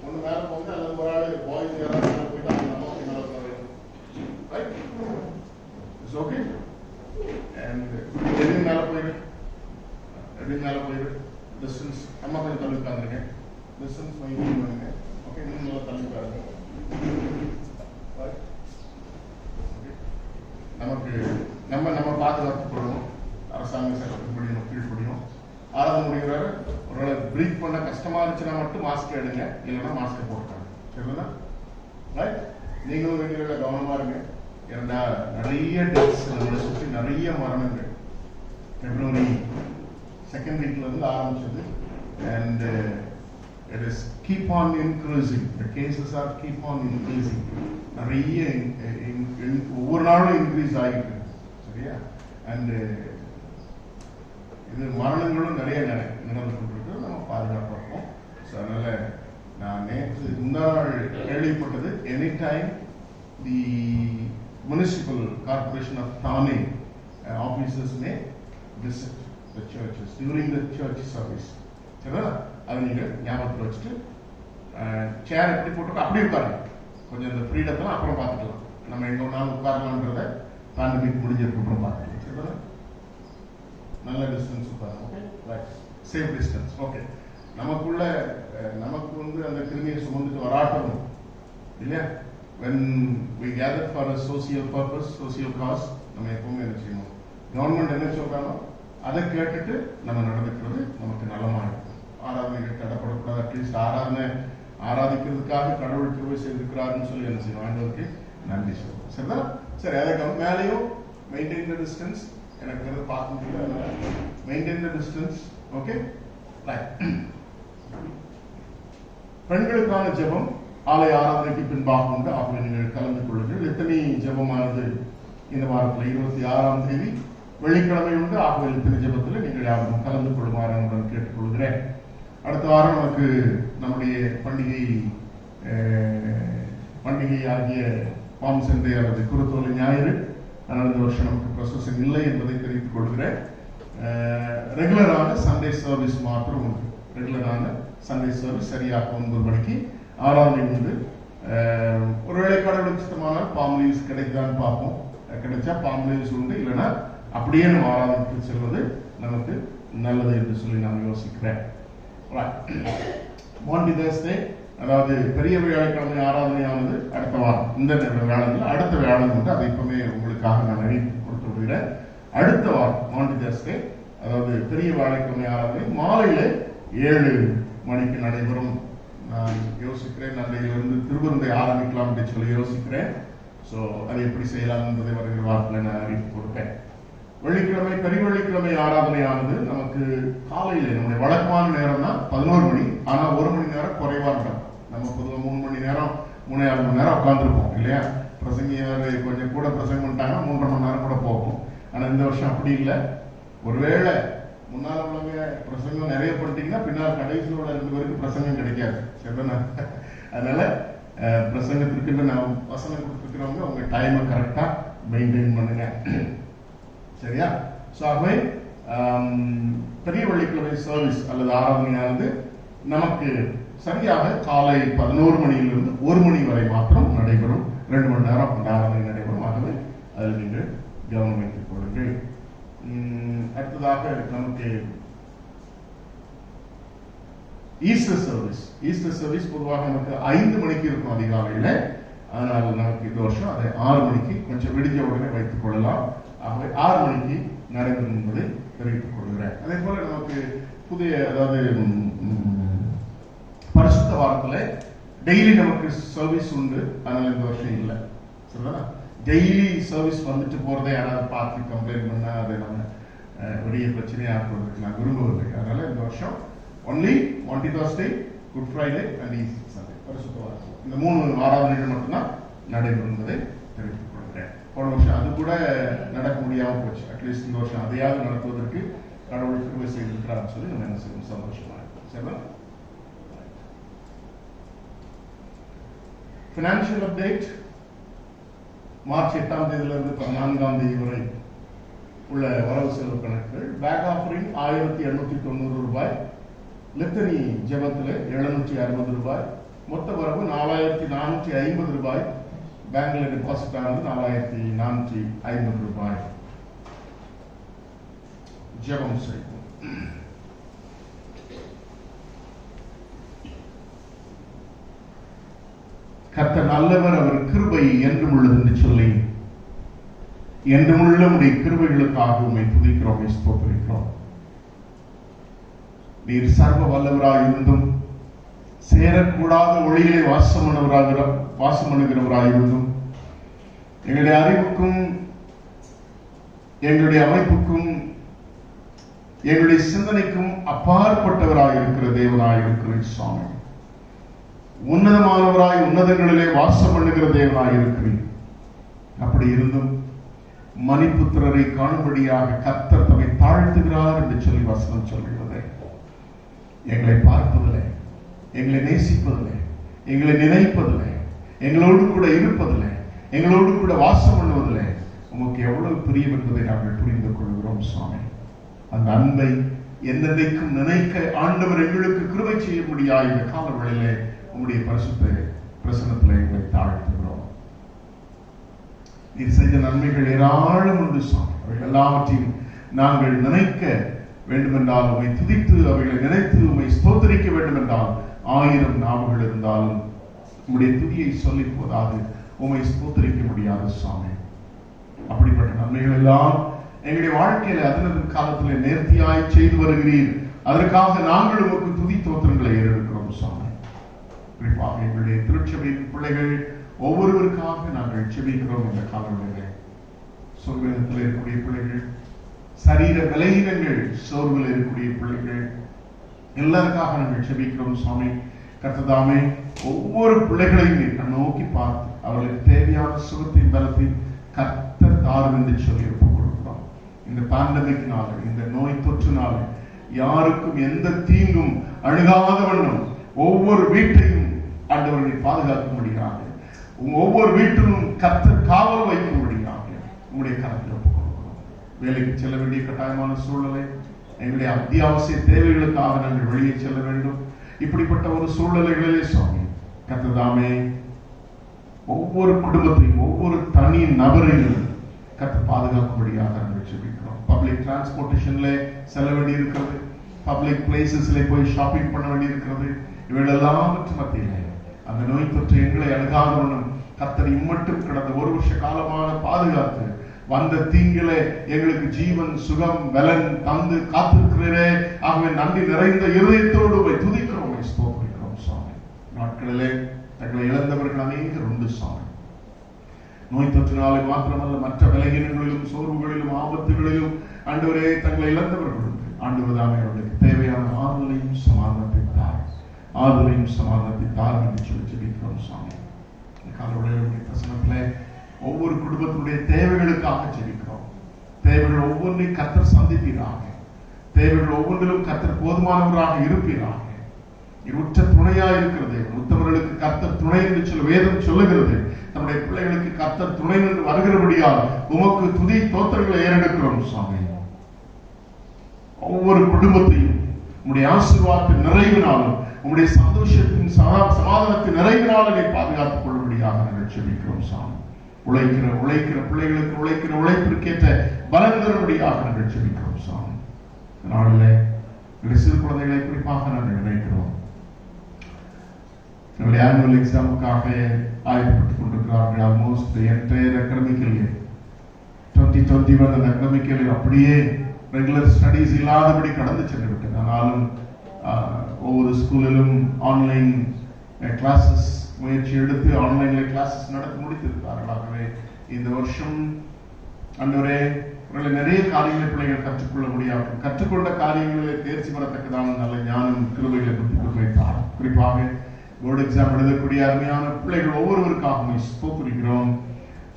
ஒன்று மேலே போங்க, அல்லது ஒரு ஆள் பாய்ஸ் யாராவது மேலே போயிட்டு அவங்க அம்மா மேலே உட்காரு. ரைட்? It's okay. அண்ட் எதுவும் மேலே போயிடு, எப்படியும் மேலே போயிடு. டிஸ்டன்ஸ் அம்மா கொஞ்சம் தள்ளி உட்காந்துருங்க. டிஸ்டன்ஸ் மெயின்டைன் பண்ணுங்க. ஓகே, நீங்கள் நல்லா தள்ளி உட்காருங்க. நமக்கு நம்ம பாதுகாத்துக்கொள்ளணும். அரசாங்க சட்டத்தின்படி நம்ம கீழ்ப்படியும். ஆராதனை முடிகிறாரு. ஒரு பிரீத் பண்ண கஷ்டமா இருந்துச்சுன்னா மட்டும் மாஸ்க் எடுங்க, இல்லைன்னா மாஸ்கை போட்டுக்காங்க. சரிங்களா? ரைட்? நீங்களும் வேண்டிய கவனமா இருங்க. ஏன்னா நிறைய டெத்ஸ் நம்மளை சுற்றி, நிறைய மரணங்கள் February 2nd வீக்ல இருந்து ஆரம்பிச்சது. And it is keep on increasing. The cases are keep on increasing. நிறைய ஒவ்வொரு நாளும் இன்க்ரீஸ் ஆகிட்டு. சரியா? அண்ட் இது மரணங்களும் நிறைய நடந்து கொண்டிருக்கு. நம்ம பாதுகாப்பாக இருப்போம். ஸோ அதனால நான் நேற்று இந்த நாள் கேள்விப்பட்டது, any time the municipal corporation of Thane officers may visit the churches during the church service. சரிங்களா? அதை நீங்கள் ஞாபகத்தில் வச்சுட்டு சேர் எப்படி போட்டு அப்படி உட்காருங்க. கொஞ்சம் இந்த ஃப்ரீடத்தெல்லாம் அப்புறம் பார்த்துக்கலாம். நம்ம எங்கே ஒன்றாலும் உட்காரலான்றத பேண்டமிக் முடிஞ்சதுக்கு அப்புறம் பார்த்துக்கலாம். சரிங்களா? நல்ல டிஸ்டன்ஸ் உட்காருங்க. Okay, right, safe distance. Okay, நமக்குள்ள நமக்கு வந்து அந்த கிருமியை சுமந்துட்டு வராட்டணும் இல்லையா? when we gather for a social purpose, social cause, நம்ம எப்பவுமே என்ன செய்யணும்? கவர்மெண்ட் என்ன சொல்றானோ அதை கேட்டுட்டு நம்ம நடந்துக்கிறது நமக்கு நலமா இருக்கும். ஆராதனைகள் தடைப்படக்கூடாது. அட்லீஸ்ட் ஆராதிக்கிறதுக்காக கடவுள் கிருபை செய்திருக்கிறாருன்னு சொல்லி என்ன செய்யணும்? ஆண்டவருக்கு நன்றி சொல்லுவோம். சரிதான்? சரி, அதுக்கு மேலேயும் மெயின்டைன் த டிஸ்டன்ஸ். எனக்கு பார்க்க முடியல, maintain the distance. Okay, right. பெண்களுக்கான ஜெபம் ஆலய ஆராதனைக்கு பின்பாக உண்டு. ஆகவே நீங்கள் கலந்து கொள்ளுங்கள். எத்தனை ஜெபமானது இந்த வாரத்தில் 26ஆம் தேதி வெள்ளிக்கிழமை உண்டு. ஆகவே எத்தனை ஜெபத்தில் நீங்கள் யாரும் கலந்து கொள்ளுமாறு நான் கேட்டுக்கொள்கிறேன். அடுத்த வாரம் நமக்கு நம்முடைய பண்டிகை ஆகிய பாம் சண்டே அல்லது குருத்தோலை ஞாயிறு. ஆனால் இந்த வருஷம் நமக்கு ப்ரொசஸிங் இல்லை என்பதை தெரிவித்துக் கொள்கிறேன். ரெகுலரான சண்டே சர்வீஸ் மாத்திரம் உண்டு. ரெகுலரான சண்டே சர்வீஸ் சரியாக 9 மணிக்கு ஆராதனை உண்டு. ஒருவேளை கடவுளுக்கு சுத்தமானால் பாம் லீவ்ஸ் கிடைக்குதான்னு பார்ப்போம். கிடைச்சா பாம் லீவ்ஸ் உண்டு, இல்லைன்னா அப்படியே நம்ம ஆராதனைக்கு செல்வது நமக்கு நல்லது என்று சொல்லி நான் யோசிக்கிறேன். மாண்டி தேர்ஸ்டே, அதாவது பெரிய வியாழக்கிழமை ஆராதனையானது அடுத்த வாரம். இந்த வியாழனில் அடுத்த வியாழன் வந்து அதை இப்பவுமே உங்களுக்காக நான் அறிவிப்பு கொடுத்து விடுகிறேன். அடுத்த வாரம் மாண்டி தேர்ஸ்டே, அதாவது பெரிய வியாழக்கிழமை ஆராதனை மாலையில 7 மணிக்கு நடைபெறும். நான் யோசிக்கிறேன், நன்றையிலிருந்து திருவிருந்தை ஆரம்பிக்கலாம் என்று சொல்லி யோசிக்கிறேன். ஸோ அதை எப்படி செய்யலாம் என்பதை வருகிற வாரத்தில் நான் அறிவிப்பு கொடுப்பேன். வெள்ளிக்கிழமை பெரிய வெள்ளிக்கிழமை ஆராதனையானது நமக்கு காலையில் நம்முடைய வழக்கமான நேரம் தான் 11 மணி. ஆனால் 1 மணி நேரம் குறைவா இருக்கும். நம்ம பொதுவாக 3 மணி நேரம் 3.5 மணி நேரம் உட்காந்துருப்போம் இல்லையா? பிரசங்கியார் கொஞ்சம் கூட பிரசங்கம் பண்ணிட்டாங்கன்னா 3.5 மணி நேரம் கூட போகும். ஆனால் இந்த வருஷம் அப்படி இல்லை. ஒருவேளை முன்னால் உள்ளவங்க பிரசங்கம் நிறைய பண்ணிட்டீங்கன்னா பின்னால் கடைசியில் உள்ள 2 பேருக்கு பிரசங்கம் கிடைக்காது. சரிதானே? அதனால பிரசங்கத்திற்கு நான் வசனம் கொடுத்துருக்கிறவங்க உங்க டைமை கரெக்டா மெயின்டைன் பண்ணுங்க. சரியா? ஸோ ஆகவே பெரிய வெள்ளிக்கிழமை சர்வீஸ் அல்லது ஆராதனையானது நமக்கு சரியாக காலை 11 மணியிலிருந்து 1 மணி வரை மாத்திரம் நடைபெறும். 2 மணி நேரம் அந்த ஆராதனை நடைபெறும். ஆகவே அதில் நீங்கள் கவனம் வைத்துக் கொள்ளுங்கள். அடுத்ததாக நமக்கு ஈஸ்டர் சர்வீஸ் பொதுவாக நமக்கு 5 மணிக்கு இருக்கும் அதிகாலையில. ஆனால் நமக்கு இந்த வருஷம் அதை 6 மணிக்கு கொஞ்சம் விடிஞ்ச உடனே வைத்துக் கொள்ளலாம். ஆகவே 6 மணிக்கு நடைபெறும் என்பதை தெரிவித்துக் கொள்கிறேன். அதே போல நமக்கு புதிய, அதாவது பரிசுத்த வாரத்தில் டெய்லி நமக்கு சர்வீஸ் உண்டு. அதனால இந்த வருஷம் இல்லை. சரிதானா? டெய்லி சர்வீஸ் வந்துட்டு போறதை யாராவது பார்த்து கம்ப்ளைண்ட் பண்ணா அதை நம்ம பெரிய பிரச்சனையா ஆக்குவதற்கு நான் விரும்பவில்லை. அதனால இந்த வருஷம் only Maundy Thursday, Good Friday and Easter Sunday, பரிசுத்த வாரம், இந்த 3 ஆராதனைகள் மட்டும்தான் நடைபெறும் என்பதை தெரிவித்துக் கொள்கிறேன். போன வருஷம் அது கூட நடக்க முடியாமல் போச்சு. அட்லீஸ்ட் இந்த வருஷம் அதையாவது நடத்துவதற்கு கடவுள் கிருபை செய்திருக்கிறார் சொல்லி நம்ம என்ன செய்யணும், சந்தோஷமா இருக்கும். சரிதா? ஃபினான்ஷியல் அப்டேட் மார்ச் 8ஆம் தேதியிலிருந்து 14ஆம் தேதி வரை உள்ள வரவு செலவு கணக்குகள். பேக் ஆஃபரிங் 1790 ரூபாய், லித்தனி ஜெபத்தில் 760 ரூபாய், மொத்த வரவு 4450 ரூபாய். பேங்க்ல டெபாசிட் ஆனது 4450 ரூபாய். ஜெபம் செய்வோம். கர்த்தர் நல்லவர், அவர் கிருபை என்றும் உள்ளது என்று சொல்லி என்றுமுள்ள உடைய கிருபைகளுக்காக உம்மை துதிக்கிறோம், ஸ்தோத்திரிக்கிறோம். நீர் சர்வ வல்லவராய் இருந்தும் சேரக்கூடாத ஒளியிலே வாசம் பண்ணுகிறவராய் இருந்தும் எங்களுடைய அறிவுக்கும் எங்களுடைய அமைப்புக்கும் எங்களுடைய சிந்தனைக்கும் அப்பாற்பட்டவராய் இருக்கிற தேவனாய் இருக்கிற சுவாமி, உன்னதமானவராய் உன்னதங்களிலே வாசம் பண்ணுகிற தேவனாய் இருக்கிறீர். அப்படி இருந்தும் மணிபுத்திரரை காணும்படியாக கர்த்தர் தம்மை தாழ்த்துகிறார் என்று சொல்லி வசனம் சொல்கிறது. எங்களை பார்ப்பதில்லை, எங்களை நேசிப்பதில்லை, எங்களை நினைப்பதில்லை, எங்களோடு கூட இருப்பதில்லை, எங்களோடு கூட வாசம் பண்ணுவதில்லை. உமக்கு எவ்வளவு பிரியம் என்பதை நாங்கள் புரிந்து கொள்கிறோம் சுவாமி. அந்த அன்பை என்னென்றைக்கும் நினைக்க ஆண்டவர் எங்களுக்கு கிருபை செய்ய முடியாது. இந்த காலவெளியிலே உங்களுடைய பரிசுத்த பிரசன்னத்தில் எங்களை தாழ்த்துகிறோம். நீர் செய்த நன்மைகள் ஏராளம் உண்டு சுவாமி. அவைகள் எல்லாவற்றையும் நாங்கள் நினைக்க வேண்டுமென்றால், உம்மை துதித்து அவைகளை நினைத்து உம்மை ஸ்தோத்திரிக்க வேண்டும் என்றால் 1000 நாவுகள் இருந்தாலும் உம்முடைய துதியை சொல்லி போதாது, உம்மை ஸ்தோத்திரிக்க முடியாது சுவாமி. அப்படிப்பட்ட நன்மைகள் எல்லாம் எங்களுடைய வாழ்க்கையில அதனது காலத்தில் நேர்த்தியாய் செய்து வருகிறீர். அதற்காக நாங்கள் உமக்கு துதி தோத்திரங்களை ஏறெடுக்கிறோம் சுவாமி. குறிப்பாக எங்களுடைய திருச்சபையின் பிள்ளைகள் ஒவ்வொருவருக்காக நாங்கள் செபிக்கிறோம். இந்த காலங்களிலே சொர்க்கத்தில் இருக்கக்கூடிய பிள்ளைகள், சரீர விலையினங்கள் சோர்வில் இருக்கக்கூடிய பிள்ளைகள் எல்லாருக்காக நாங்கள் செபிக்கிறோம் சுவாமி. கர்த்ததாமே ஒவ்வொரு பிள்ளைகளையும் நீர் கண்ணோக்கி பார்த்து அவர்களுக்கு தேவையான சுகத்தையும் பலத்தையும் கர்த்தர் தாரும் என்று சொல்லி ஒப்புக் கொடுக்கிறோம். இந்த பாண்டமிக்னால, இந்த நோய் தொற்றுனால யாருக்கும் எந்த தீங்கும் அணுகாத வண்ணம் ஒவ்வொரு வீட்டையும் ஆண்டவர்களை பாதுகாக்கும்படியாக, ஒவ்வொரு வீட்டிலும் கர்த்தர் காவல் வைக்கும்படியாக உங்களுடைய கரத்தில் ஒப்புக் கொடுக்கிறோம். வேலைக்கு செல்ல வேண்டிய கட்டாயமான சூழ்நிலை, எங்களுடைய அத்தியாவசிய தேவைகளுக்காக நாங்கள் வெளியே செல்ல வேண்டும். இப்படிப்பட்ட ஒரு சூழ்நிலைகளிலே சுவாமி கர்த்ததாமே ஒவ்வொரு குடும்பத்தையும் ஒவ்வொரு தனி நபரையும் கர்த்தர் பாதுகாக்கும்படியாக நாங்கள் ஜெபிக்கிறோம். பப்ளிக் டிரான்ஸ்போர்டேஷன்ல செல்ல வேண்டி இருக்கிறது, பப்ளிக் பிளேசஸ்ல போய் ஷாப்பிங் பண்ண வேண்டி இருக்கிறது. இவைகள் எல்லாவற்றும் மத்தியிலே அந்த நோய் தொற்று எங்களை அணுகாதவனும் கர்த்தர் இம்மட்டும் கடந்த ஒரு வருஷ காலமாக பாதுகாத்து வந்த தீங்கிலே எங்களுக்கு ஜீவன் சுகம் பலன் தந்து காத்திருக்கிறே. ஆகவே நன்றி நிறைந்த இதயத்தோடு துதிக்கிறோம், ஸ்தோத்திரிக்கிறோம் சுவாமி. நாட்களிலே தங்களை இழந்தவர்கள் அநேகர் உண்டு சுவாமி. நோய் தொற்றினாலே மாத்திரமல்ல, மற்ற விலகினங்களிலும் சோர்வுகளிலும் ஆபத்துகளிலும் ஆண்டவரே தங்களை இழந்தவர்கள் உண்டு. ஆண்டவர்தாமே அவர்களுக்கு தேவையான ஆறுதலையும் சமாதானத்தை தார், ஆறுதலையும் சமாதானத்தை தார் என்று சொல்லி ஜெபிக்கிறோம் சுவாமி. காலவுடைய பிரசனத்திலே ஒவ்வொரு குடும்பத்தினுடைய தேவைகளுக்காக ஜெபிக்கிறோம். தேவைகள் ஒவ்வொன்றையும் கர்த்தர் சந்திப்பீராக, தேவைகள் ஒவ்வொன்றிலும் கர்த்தர் போதுமானவராக இருப்பீராக. உற்ற துணையா இருக்கிறது. உத்தமர்களுக்கு கர்த்தர் துணை என்று சொல்ல வேதம் சொல்லுகிறது. நம்முடைய பிள்ளைகளுக்கு கர்த்தர் துணை என்று வருகிறபடியால் உமக்கு துதி தோத்திரங்களை ஏறெடுக்கிறோம் சுவாமி. ஒவ்வொரு குடும்பத்தையும் உங்களுடைய ஆசீர்வாதத்தின் நிறைவினாலும் உங்களுடைய சந்தோஷத்தின் சமாதானத்தின் நிறைவினாலும் நீ பாதுகாத்துக் கொள்ளும்படியாக நாங்கள் ஜெபிக்கிறோம் சுவாமி. உழைக்கிற பிள்ளைகளுக்கு உழைக்கிற உழைப்பிற்கேற்ற பலன் தரும்படியாக நாங்கள் ஜெபிக்கிறோம் சுவாமி. நாளிலே சிறு குழந்தைகளை குறிப்பாக நாங்கள் நினைக்கிறோம். நம்முடைய ஆனுவல் எக்ஸாமுக்காக ஆயத்தப்பட்டுக் கொண்டிருக்கிறார்கள். ஆல்மோஸ்ட் என்டையர் அகாடமிக்கல் இயர் 2021 அந்த அகாடமிக்கல் இயர் அப்படியே ரெகுலர் ஸ்டடீஸ் இல்லாதபடி கடந்து சென்று விட்டது. ஆனாலும் ஒவ்வொரு ஸ்கூலிலும் ஆன்லைன் கிளாஸஸ் முயற்சி எடுத்து ஆன்லைன்ல கிளாஸஸ் நடத்தி முடித்திருக்கிறார்கள். ஆகவே இந்த வருஷம் ஆண்டவரே நிறைய காரியங்களை பிள்ளைகள் கற்றுக்கொள்ள முடியாது. கற்றுக்கொண்ட காரியங்களில் தேர்ச்சி பெறத்தக்கதான நல்ல ஞானம் கிருபைகளை வைத்தார். குறிப்பாக போர்டு எக்ஸாம் எழுதக்கூடிய அருமையான பிள்ளைகள் ஒவ்வொருவருக்காகவே ஸ்தோத்திரிக்கிறோம்.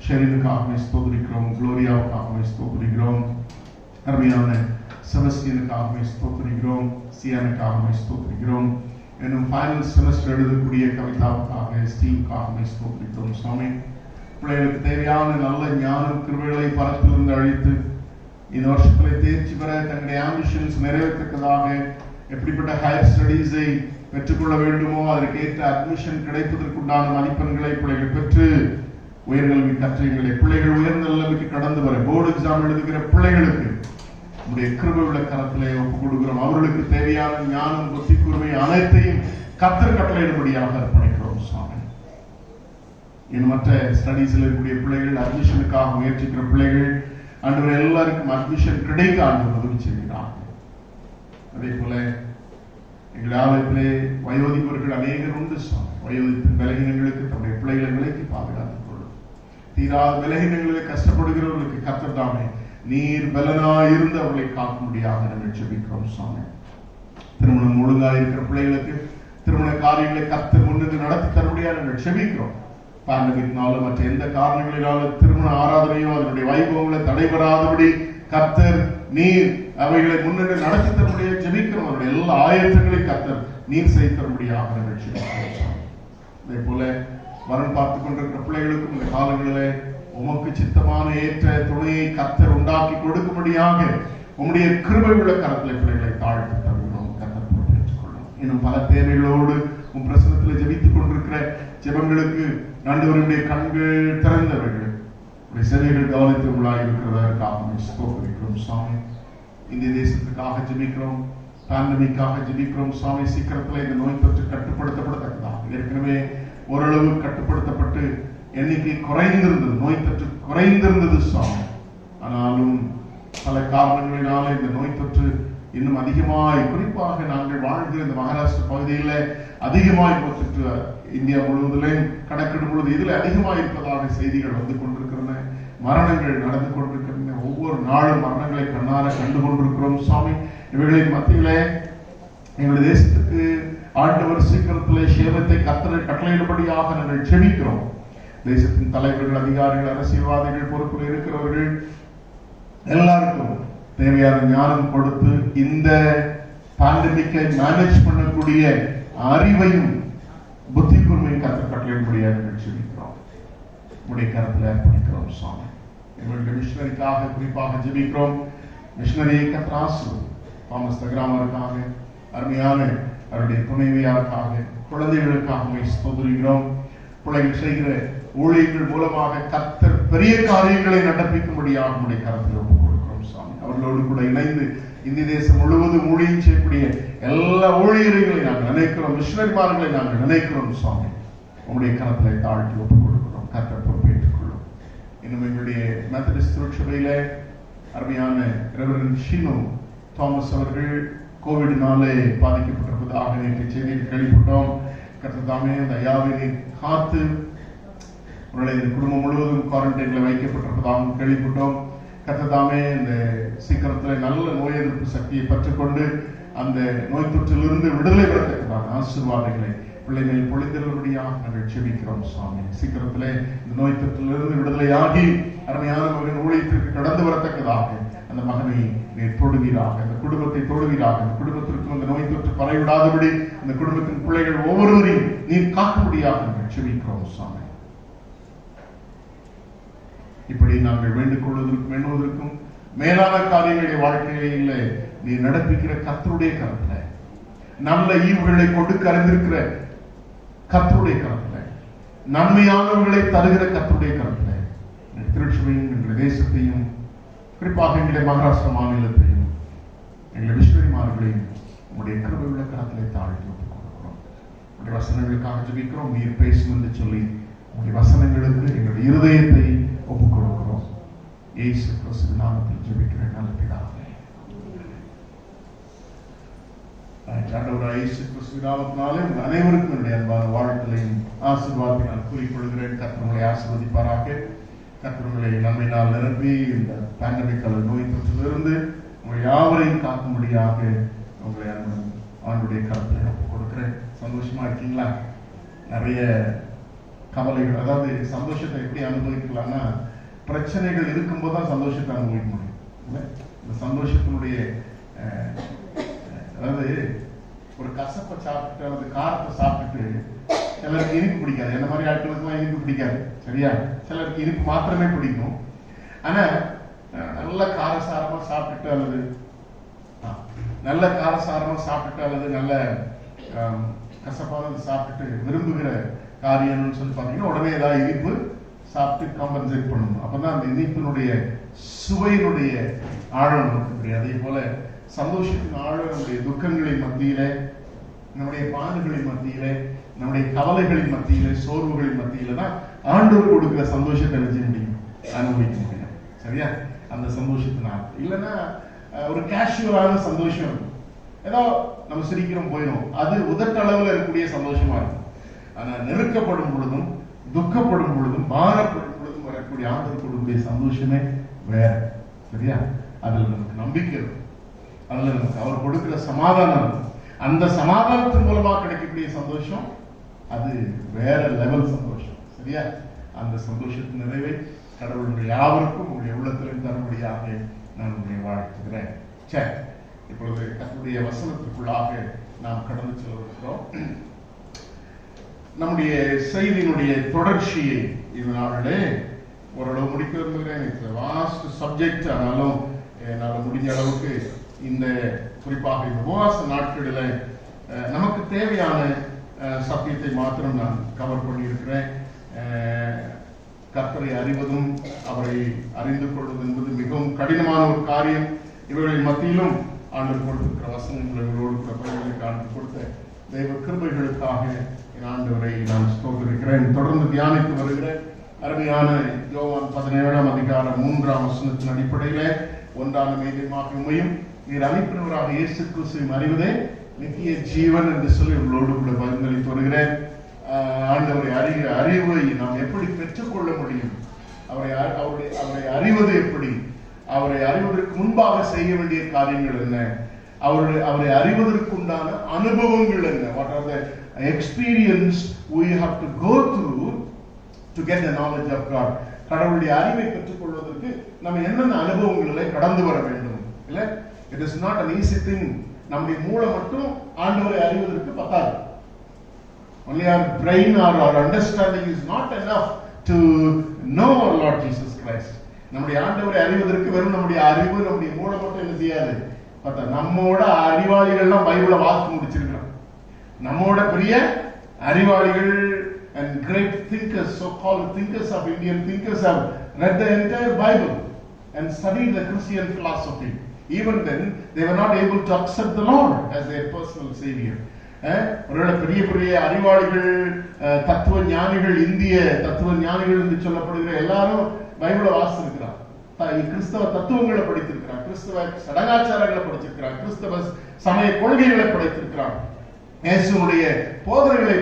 ஷெரினுக்காகவே ஸ்தோத்திரிக்கிறோம், குளோரியாவுக்காகவே ஸ்தோத்திரிக்கிறோம், அருமையான செபஸ்டியனுக்காகவே ஸ்தோத்திரிக்கிறோம், சியானுக்காகவே ஸ்தோத்திரிக்கிறோம். இன்னும் ஃபைனல் செமஸ்டர் எழுதக்கூடிய கவிதாவுக்காக ஸ்டீவுக்காகவே ஸ்தோத்திரிக்கிறோம் சுவாமி. பிள்ளைகளுக்கு தேவையான நல்ல ஞானம் கிருபைகளை பரத்திலிருந்து அழித்து இந்த வருஷத்துல தேர்ச்சி பெற தங்களுடைய ஆம்பிஷன்ஸ் நிறைவேற்றத்தக்கதாக எப்படிப்பட்ட ஹையர் ஸ்டடீஸை பெற்றுக்கொள்ள வேண்டுமோ அதற்கேற்ற அட்மிஷன் கிடைப்பதற்குண்டான மதிப்பெண்களை பிள்ளைகள் பெற்று உயர்கல்வி கற்ற எங்களை பிள்ளைகள் உயர்ந்த நிலைமைக்கு கடந்து வர போர்டு எக்ஸாம் எழுதுகிற பிள்ளைகளுக்கு நம்முடைய கிருபை உள்ள கரத்திலே ஒப்புக் கொடுக்கிறோம். அவர்களுக்கு தேவையான ஞானம் புத்தி கூர்மை அனைத்தையும் கர்த்தர் கட்டளையிடும்படியாக அர்ப்பணிக்கிறோம் சுவாமி. இன்னும் மற்ற ஸ்டடீஸ்ல இருக்கக்கூடிய பிள்ளைகள், அட்மிஷனுக்காக முயற்சிக்கிற பிள்ளைகள் ஆண்டவர் எல்லாருக்கும் அட்மிஷன் கிடைக்க ஆண்டவர் உதவி செய்கிறார்கள். அதே போல எங்கள் ஆலயத்திலே வயோதிபர்கள் அநேகர் உண்டு சுவாமி. வயோதிப்பின் பலகீனங்களுக்கு தன்னுடைய பிள்ளைகளை விலைக்கு பாதுகாத்துக் கொள்ளும். தீராத பலகீனங்களில் கஷ்டப்படுகிறவர்களுக்கு கர்த்தர் தாமே நீர் பலனாயிருந்து அவர்களை காக்கும்படியாக நாங்கள் ஜெபிக்கிறோம் சுவாமி. திருமணம் ஒழுங்காயிருக்கிற பிள்ளைகளுக்கு திருமண காரியங்களை கர்த்தர் முன்னின்று நடத்தி தரும்படியாக நாங்கள் ஜெபிக்கிறோம். பாண்டமிக்னாலும் மற்ற எந்த காரணங்களினாலும் திருமண ஆராதனையோ அதனுடைய வைபவங்களை தடைபெறாதபடி கர்த்தர் நீர் அவைகளை முன்னின்று நடத்தி தரும்படியாக ஜெபிக்கிறோம். அவருடைய எல்லா ஆயத்தங்களையும் கர்த்தர் நீர் செய்து தரும்படியாக நாங்கள் ஜெபிக்கிறோம். அதே போல வரன் பார்த்துக் கொண்டிருக்கிற பிள்ளைகளுக்கும் இந்த காலங்களிலே உமக்கு சித்தமான ஏற்ற துணையை கர்த்தர் உண்டாக்கி கொடுக்கும்படியாக உம்முடைய கிருபை உள்ள கரத்திலே பிள்ளைகளை தாழ்த்தி தருகிறோம். கர்த்தர் பொறுப்பேற்றுக் கொள்ளும். இன்னும் பல தேவைகளோடு உன் பிரசனத்தில் ஜெபித்துக் கொண்டிருக்கிற ஜெபங்களுக்கு ஆண்டவருடைய கண்கள் திறந்தவர்கள் உடைய சேவைகள் கவனித்து உள்ளாய் இருக்கிறதற்காக ஸ்தோத்திரிக்கிறோம் சுவாமி. இந்திய தேசத்துக்காக ஜெபிக்கிறோம், பாண்டமிக்காக ஜெபிக்கிறோம் சுவாமி. சீக்கிரத்தில் இந்த நோய் தொற்று கட்டுப்படுத்தப்படத்தக்கதாக ஏற்கனவே ஓரளவு கட்டுப்படுத்தப்பட்டு எண்ணிக்கை குறைந்திருந்தது, நோய் தொற்று குறைந்திருந்தது சுவாமி. ஆனாலும் பல காரணங்களினால இந்த நோய் தொற்று இன்னும் அதிகமாய், குறிப்பாக நாங்கள் வாழ்கிற இந்த மகாராஷ்டிரா பகுதியில் அதிகமாய் நோய் தொற்று இந்தியா முழுவதிலே கணக்கிடும் பொழுது இதில் அதிகமாக இருப்பதாக செய்திகள் வந்து கொண்டிருக்கின்றன. மரணங்கள் நடந்து கொண்டிருக்கின்றன. ஒவ்வொரு நாளும் மரணங்களை கண்ணார கண்டு கொண்டிருக்கிறோம் சுவாமி. இவர்களின் மத்தியிலே எங்களுடைய தேசத்துக்கு ஆண்டவர் சீக்கிரத்திலே சேமத்தை கட்டளையிடும்படியாக நாங்கள் செபிக்கிறோம். தேசத்தின் தலைவர்கள், அதிகாரிகள், அரசியல்வாதிகள், பொறுப்பில் இருக்கிறவர்கள் எல்லாருக்கும் தேவையான ஞானம் கொடுத்து இந்த பாண்டமிக்கை மேனேஜ் பண்ணக்கூடிய அறிவையும் புத்தி கூர்மையும் கட்டளையிடும்படியாக நாங்கள் செபிக்கிறோம். உடைய கருத்தில் அர்ப்பணிக்கிறோம் சுவாமி. எங்களுடைய மிஷனரிக்காக குறிப்பாக ஜெபிக்கிறோம். மிஷனரியை கத்ராசு தாமஸ் தகராமருக்காக, அருமையான அவருடைய துணைவியாருக்காக, குழந்தைகளுக்காக ஸ்தோத்திரிக்கிறோம். பிள்ளைகள் செய்கிற ஊழியர்கள் மூலமாக கர்த்தர் பெரிய காரியங்களை நடப்பிக்கும்படியாக உடைய கருத்தில் ஒப்புக் கொடுக்கிறோம் சுவாமி. அவர்களோடு கூட இணைந்து இந்திய தேசம் முழுவதும் ஊழியம் செய்யக்கூடிய எல்லா ஊழியர்களை நாங்கள் நினைக்கிறோம், மிஷனரிமார்களை நாங்கள் நினைக்கிறோம் சுவாமி. உங்களுடைய கருத்தை தாழ்த்தி ஒப்புக் கொடுக்கிறோம். கர்த்தர் பொறுப்பேற்றுக் கொள்ளும். இன்னும் எங்களுடைய மெத்தடிஸ்ட் திருச்சபையில அருமையான ரெவரண்ட் ஷீனு தாமஸ் அவர்கள் கோவிட்னாலே பாதிக்கப்பட்டிருப்பதாக நேற்று செய்தியில் கேள்விப்பட்டோம். கர்த்தர் தாமே அந்த ஐயாவினை காத்து அவருடைய குடும்பம் முழுவதும் குவாரண்டைன்ல வைக்கப்பட்டிருப்பதாகவும் கேள்விப்பட்டோம். கர்த்தர் தாமே இந்த சீக்கிரத்தில் நல்ல நோய் எதிர்ப்பு சக்தியை பெற்றுக்கொண்டு அந்த நோய் தொற்றிலிருந்து விடுதலை பெறத்தக்கதான ஆசீர்வாதங்களை பிள்ளைகள் பொழிந்தபடியாக நாங்கள் செபிக்கிறோம் சுவாமி. சீக்கிரத்திலே இந்த நோய் தொற்றிலிருந்து விடுதலையாகி அருமையான மகன் ஊழியத்திற்கு கடந்து வரத்தக்கதாக அந்த மகனை நீர் தொடுவீராக, அந்த குடும்பத்தை தொடுவீராக, அந்த குடும்பத்திற்கு அந்த நோய் தொற்று பரவிவிடாதபடி அந்த குடும்பத்தின் பிள்ளைகள் ஒவ்வொருவரையும் நீர் காக்கும்படியாக நாங்கள் செபிக்கிறோம் சுவாமி. இப்படி நாங்கள் வேண்டுவதற்கும் மேலான காரியங்களுடைய வாழ்க்கையில நீ நடப்பிக்கிற கர்த்தருடைய கருத்துல, நல்ல ஈவுகளை கொடுக்க அறிந்திருக்கிற கர்த்தருடைய கருத்துல, நன்மையானவர்களை தருகிற கர்த்தருடைய கருத்துல திருச்சபையும் எங்களுடைய தேசத்தையும் குறிப்பாக எங்களுடைய மகாராஷ்டிரா மாநிலத்தையும் எங்களுடைய மிஷனரிமார்களையும் உங்களுடைய கிருபை உள்ள கரத்திலே தாழ்த்தி ஒப்புக் கொடுக்கிறோம். உங்களுடைய வசனங்களுக்காக ஜெபிக்கிறோம். நீர் பேசும் என்று சொல்லி உங்களுடைய வசனங்களுக்கு எங்களுடைய இருதயத்தை ஒப்புக் கொடுக்கிறோம். இயேசு கிறிஸ்து நாமத்தில் ஜெபிக்கிறேன் நல்ல பிதாவே. ஆண்டவராகிய இயேசு கிறிஸ்து நாமத்தினாலே உங்கள் அனைவருக்கும் என்னுடைய அன்பான வாழ்த்துக்களையும் ஆசீர்வாதத்தை நான் கூறிக்கொள்கிறேன். கர்த்தர் உங்களை ஆசீர்வதிப்பாராக. கர்த்தர் உங்களை நன்மையினால் நிரப்பி இந்த பேண்டமிக் நோய் தொற்றிலிருந்து உங்களை யாவரையும் காக்கும்படியாக உங்களை ஆண்டுடைய கருத்தை ஒப்புக் கொடுக்கிறேன். சந்தோஷமா இருக்கீங்களா? நிறைய கவலைகள், அதாவது சந்தோஷத்தை எப்படி அனுபவிக்கலாம்னா, பிரச்சனைகள் இருக்கும்போது தான் சந்தோஷத்தை அனுபவிக்க முடியும். இந்த சந்தோஷத்தினுடைய அதாவது ஒரு கசப்பை சாப்பிட்டு அல்லது காரத்தை சாப்பிட்டுட்டு சிலருக்கு இனிப்பு பிடிக்காது. என்ன மாதிரி ஆட்களுக்குலாம் இனிப்பு பிடிக்காது, சரியா? சிலருக்கு இனிப்பு மாத்திரமே பிடிக்கும். ஆனா நல்ல காரசாரமா சாப்பிட்டுட்டு அல்லது நல்ல நல்ல கசப்பானது சாப்பிட்டுட்டு விரும்புகிற காரியம்னு சொல்லி பார்த்தீங்கன்னா உடனே ஏதாவது இனிப்பு சாப்பிட்டு காம்பன்சேட் பண்ணணும். அப்பதான் அந்த இனிப்பினுடைய சுவையினுடைய ஆழம் நமக்கு தெரியும். அதே போல சந்தோஷத்தின் ஆழம் நம்முடைய துக்கங்களின் மத்தியில, நம்முடைய பாடுகளின் மத்தியில, நம்முடைய கவலைகளின் மத்தியில, சோர்வுகளின் மத்தியில தான் ஆண்டவர் கொடுக்கிற சந்தோஷத்தை அழிஞ்ச முடியும், அனுபவிக்க முடியும், சரியா? அந்த சந்தோஷத்தினால் இல்லைன்னா ஒரு கேஷுவலான சந்தோஷம் இருக்கும். ஏதோ நம்ம சிரிக்கிறோம் போயிடும், அது உதட்டளவில் இருக்கக்கூடிய சந்தோஷமா இருக்கும். ஆனா நெருக்கப்படும் பொழுதும் துக்கப்படும் பொழுதும் பாரப்படும் பொழுதும் வரக்கூடிய ஆண்டவர் கொடுக்கக்கூடிய சந்தோஷமே வேற, சரியா? அதுல நமக்கு நம்பிக்கை இருக்கும், அதுல நமக்கு அவர் கொடுக்கிற சமாதானம் இருக்கும். அந்த சமாதானத்தின் மூலமா கிடைக்கக்கூடிய சந்தோஷம் அது வேற லெவல் சந்தோஷம், சரியா? அந்த சந்தோஷத்தின் நிறைவை கடவுளுடைய யாவருக்கும் உங்களுடைய உள்ளத்திலும் தரும்படியாக நான் உங்களை வாழ்த்துகிறேன். சரி, இப்பொழுது கர்த்தருடைய வசனத்திற்குள்ளாக நாம் கடந்து செல்கிறோம். நம்முடைய செய்தியினுடைய தொடர்ச்சியை இந்த நாளிலே ஓரளவு முடிக்க விரும்புகிறேன். It's vast subject. ஆனாலும் என்னால் முடிஞ்ச அளவுக்கு இந்த குறிப்பாக இந்த உபவாச நாட்களில் நமக்கு தேவையான சத்தியத்தை மாத்திரம் நான் கவர் பண்ணியிருக்கிறேன். கர்த்தரை அறிவதும் அவரை அறிந்து கொள்வது என்பது மிகவும் கடினமான ஒரு காரியம். இவர்களின் மத்தியிலும் ஆண்டவர் கொடுத்திருக்கிற வசனங்களை இவர்களோடு கூட பயிர்களுக்கு ஆண்டு கொடுத்த தெய்வ கிருபைகளுக்காக என் ஆண்டவரை நான் ஸ்தோத்திரிக்கிறேன். தொடர்ந்து தியானித்து வருகிற அருமையான யோவான் 17ஆம் அதிகாரம் 3ஆம் வசனத்தின் அடிப்படையில ஒன்றான மேகமாக உண்மையும் நீர் அனுப்பினவராக இயேசு கிறிஸ்துவையும் அறிவதே நித்திய ஜீவன் என்று சொல்லி உங்களோடு கூட பகிர்ந்தளித்து வருகிறேன். ஆண்டவரை அறிகிற அறிவை நாம் எப்படி பெற்றுக்கொள்ள முடியும்? அவரை அறிவது எப்படி? அவரை அறிவதற்கு முன்பாக செய்ய வேண்டிய காரியங்கள் என்ன? அவரை அறிவதற்குண்டான அனுபவங்கள் என்ன? What are the experience we have to go through to get the knowledge of God? கடவுளுடைய அறிவை பெற்றுக் கொள்வதற்கு நம்ம என்னென்ன அனுபவங்களை கடந்து வர வேண்டும் இல்ல? It is not an easy thing. நம்முடைய மூளை மட்டும் ஆண்டவரை அறிவதற்கு பத்தாது. Only our brain or our understanding is not enough to know our Lord Jesus Christ. நம்முடைய ஆண்டவரை அறிவதற்கு வெறும் நம்முடைய அறிவு, நம்முடைய மூளை மட்டும் என்ன செய்யாது? பார்த்தா நம்மோட அறிவாளிகள்லாம் பைபிளை வாசித்து முடிச்சிருக்கிறோம். நம்மோட பெரிய அறிவாளிகள் and great thinkers, so-called thinkers of Indian thinkers, have read the entire Bible and studied the Christian philosophy. Even then, they were not able to accept the Lord as their personal savior. ஒருவேளை பெரிய பெரிய அறிவாளிகள், தத்துவ ஞானிகள், இந்திய தத்துவ ஞானிகள் என்று சொல்லப்படுகிற எல்லாரும் பைபிளை வாசிச்சிருக்கிறார். கிறிஸ்தவ தத்துவங்களை படித்திருக்கிறார், கிறிஸ்தவ சடங்காச்சாரங்களை படிச்சிருக்கிறார், கிறிஸ்தவ சமய கொள்கைகளை படித்திருக்கிறார், இயேசுவுடைய போதனைகளை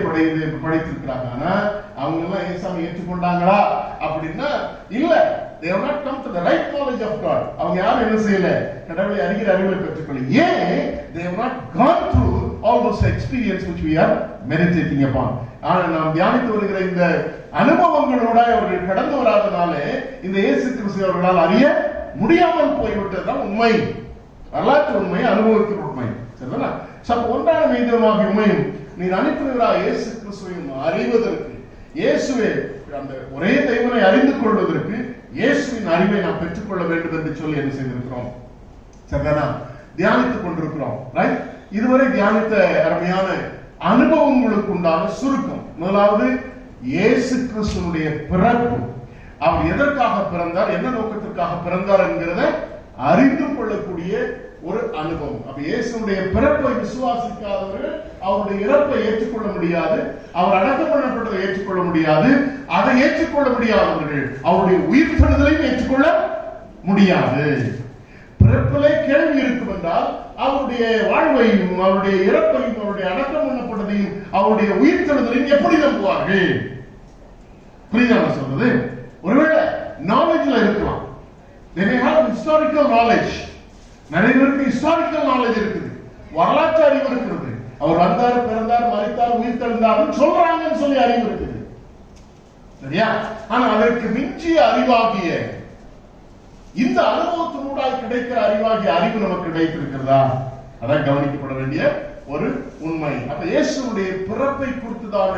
படித்திருக்கிறாங்க. ஆனா அவங்க எல்லாம் இயேசுவை ஏற்றுக்கொண்டாங்களா அப்படின்னா இல்ல. they have not come to the right knowledge of God. அவங்க யாரும் என்ன செய்யல? கடவுளை அறிகிற அறிவை பெற்றுக்கொள்ள. ஏன்? they have not gone through all those experience which we are meditating upon. ஆனா நாம் தியானித்து வருகிற இந்த அனுபவங்களோட அவர்கள் கடந்து வராதனாலே இந்த இயேசு கிறிஸ்து அவர்களால் அறிய முடியாமல் போய்விட்டதுதான் உண்மை. வரலாற்று உண்மை, அனுபவத்தின் உண்மை. சரிதானா? ஒன்றான மீதமாக உண்மையும் நீர் அனுப்பினாரா இயேசு கிறிஸ்துவையும் அறிவதற்கு, இயேசுவே அந்த ஒரே தெய்வனை அறிந்து கொள்வதற்கு இயேசுவின் அறிவை நாம் பெற்றுக்கொள்ள வேண்டும் என்று சொல்லி என்ன செய்திருக்கிறோம்? சரிதானா? தியானித்துக் கொண்டிருக்கிறோம். ரைட்? இதுவரை தியானித்த அருமையான அனுபவங்களுக்கு உண்டான சுருக்கம். முதலாவது இயேசு கிறிஸ்துவினுடைய பிறப்பு. அவர் எதற்காக பிறந்தார், என்ன நோக்கத்திற்காக பிறந்தார் என்கிறத அறிந்து கொள்ளக்கூடிய ஒரு அனுபவம். அப்ப இயேசுடைய பிறப்பை விசுவாசிக்காதவர்கள் அவருடைய இறப்பை ஏற்றுக்கொள்ள முடியாது, அவர் அடக்கம் பண்ணப்பட்டதை ஏற்றுக்கொள்ள முடியாது. அதை ஏற்றுக்கொள்ள முடியாதவர்கள் அவருடைய உயிர்த்தெழுதலையும் ஏற்றுக்கொள்ள முடியாது. பிறப்பிலே கேள்வி இருக்கும் என்றால் அவருடைய வாழ்வையும் அவருடைய இறப்பையும் அவருடைய அடக்கம் பண்ணப்பட்டதையும் அவருடைய உயிர்த்தெழுதலையும் எப்படி நம்புவார்கள்? புரியுதா சொல்றது? ஒருவேளை நாலேஜ்ல இருக்கலாம். They may have historical knowledge. நிறைய பேருக்கு ஹிஸ்டாரிக்கல் நாலேஜ் இருக்குது, வரலாற்று அறிவு இருக்கிறது. அவர் வந்தார், பிறந்தார், மரித்தார், உயிர்த்தெழுந்தார் சொல்றாங்கன்னு சொல்லி அறிவு இருக்குது. சரியா? ஆனா அதற்கு மிஞ்சிய அறிவாகிய இந்த அனுபவத்தினூடாய் கிடைக்கிற அறிவாகிய அறிவு நமக்கு கிடைத்திருக்கிறதா? அதான் கவனிக்கப்பட வேண்டிய ஒரு உண்மை. அப்ப இயேசுடைய பிறப்பை குறித்துதான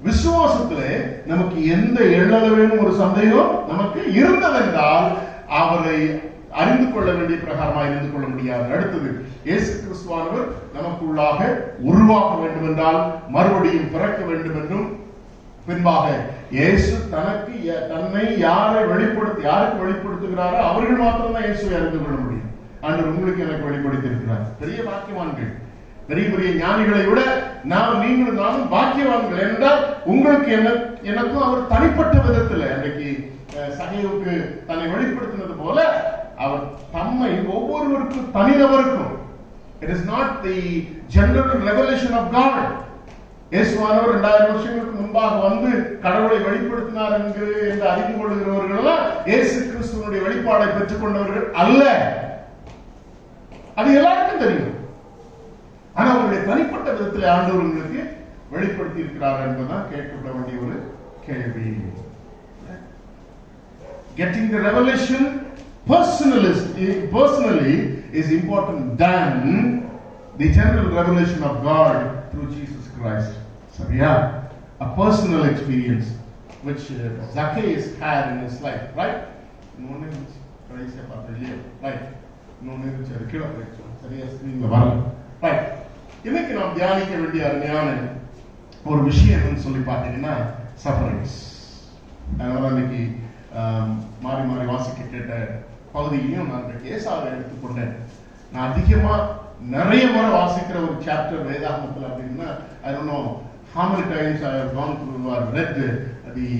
விசுவாசத்திலே நமக்கு எந்த எள்ளளவேனும் ஒரு சந்தேகம் நமக்கு இருந்ததென்றால் அவரை அறிந்து கொள்ள வேண்டிய பிரகாரமாக இருந்து கொள்ள முடியாது. அடுத்தது, இயேசு கிறிஸ்துவானவர் நமக்குள்ளாக உருவாக்க வேண்டும் என்றால் மறுபடியும் பிறக்க வேண்டும் என்றும், பின்பாக இயேசு தன்னை யாருக்கு வெளிப்படுத்துகிறாரோ அவர்கள் மாத்திரம்தான் இயேசுவை அறிந்து கொள்ள முடியும். ஆண்டவர் உங்களுக்கு எனக்கு வெளிப்படுத்தி இருக்கிறார். பெரிய பாக்கியவான்கள், பெரிய பெரிய ஞானிகளை விட நீங்களும் நானும் பாக்கியவான்கள். என்றால் உங்களுக்கு எனக்கும் அவர் தனிப்பட்ட விதத்தில் அன்றைக்கு சகைவுக்கு தன்னை வெளிப்படுத்தினது போல அவர் தம்மை ஒவ்வொருவருக்கும் தனிநபருக்கும், it is not the general revelation of God. இயேசுவானவர் 2000 வருஷங்களுக்கு முன்பாக வந்து கடவுளை வெளிப்படுத்தினார் என்று அறிந்து கொள்கிறவர்கள் எல்லாம் இயேசு கிறிஸ்துவனுடைய வெளிப்பாடை பெற்றுக் கொண்டவர்கள் அல்ல. அது எல்லாருக்கும் தெரியும். ஆனா அவருடைய தனிப்பட்ட விதத்தில் ஆண்டவர் உங்களுக்கு வெளிப்படுத்தி இருக்கிறார் என்பதுதான் கேட்கப்பட வேண்டிய ஒரு கேள்வி. Getting the revelation personally is important than the general revelation of God through Jesus Christ. So yeah, a personal experience which Zacchaeus had in his life, right? Right? Right. இன்னைக்கு நாம் தியானிக்க வேண்டிய அருமையான ஒரு விஷயம் சொல்லி பார்த்தீங்கன்னா சஃபரிங்ஸ். அதனால இன்னைக்கு மாறி மாறி வாசிக்க கேட்ட பகுதியையும் நான் ஏசாவை எடுத்துக்கொண்டேன். நான் அதிகமா நிறைய முறை வாசிக்கிற ஒரு சாப்டர் வேதாகமத்தில் அப்படின்னா, I don't know how many times I have gone through or read the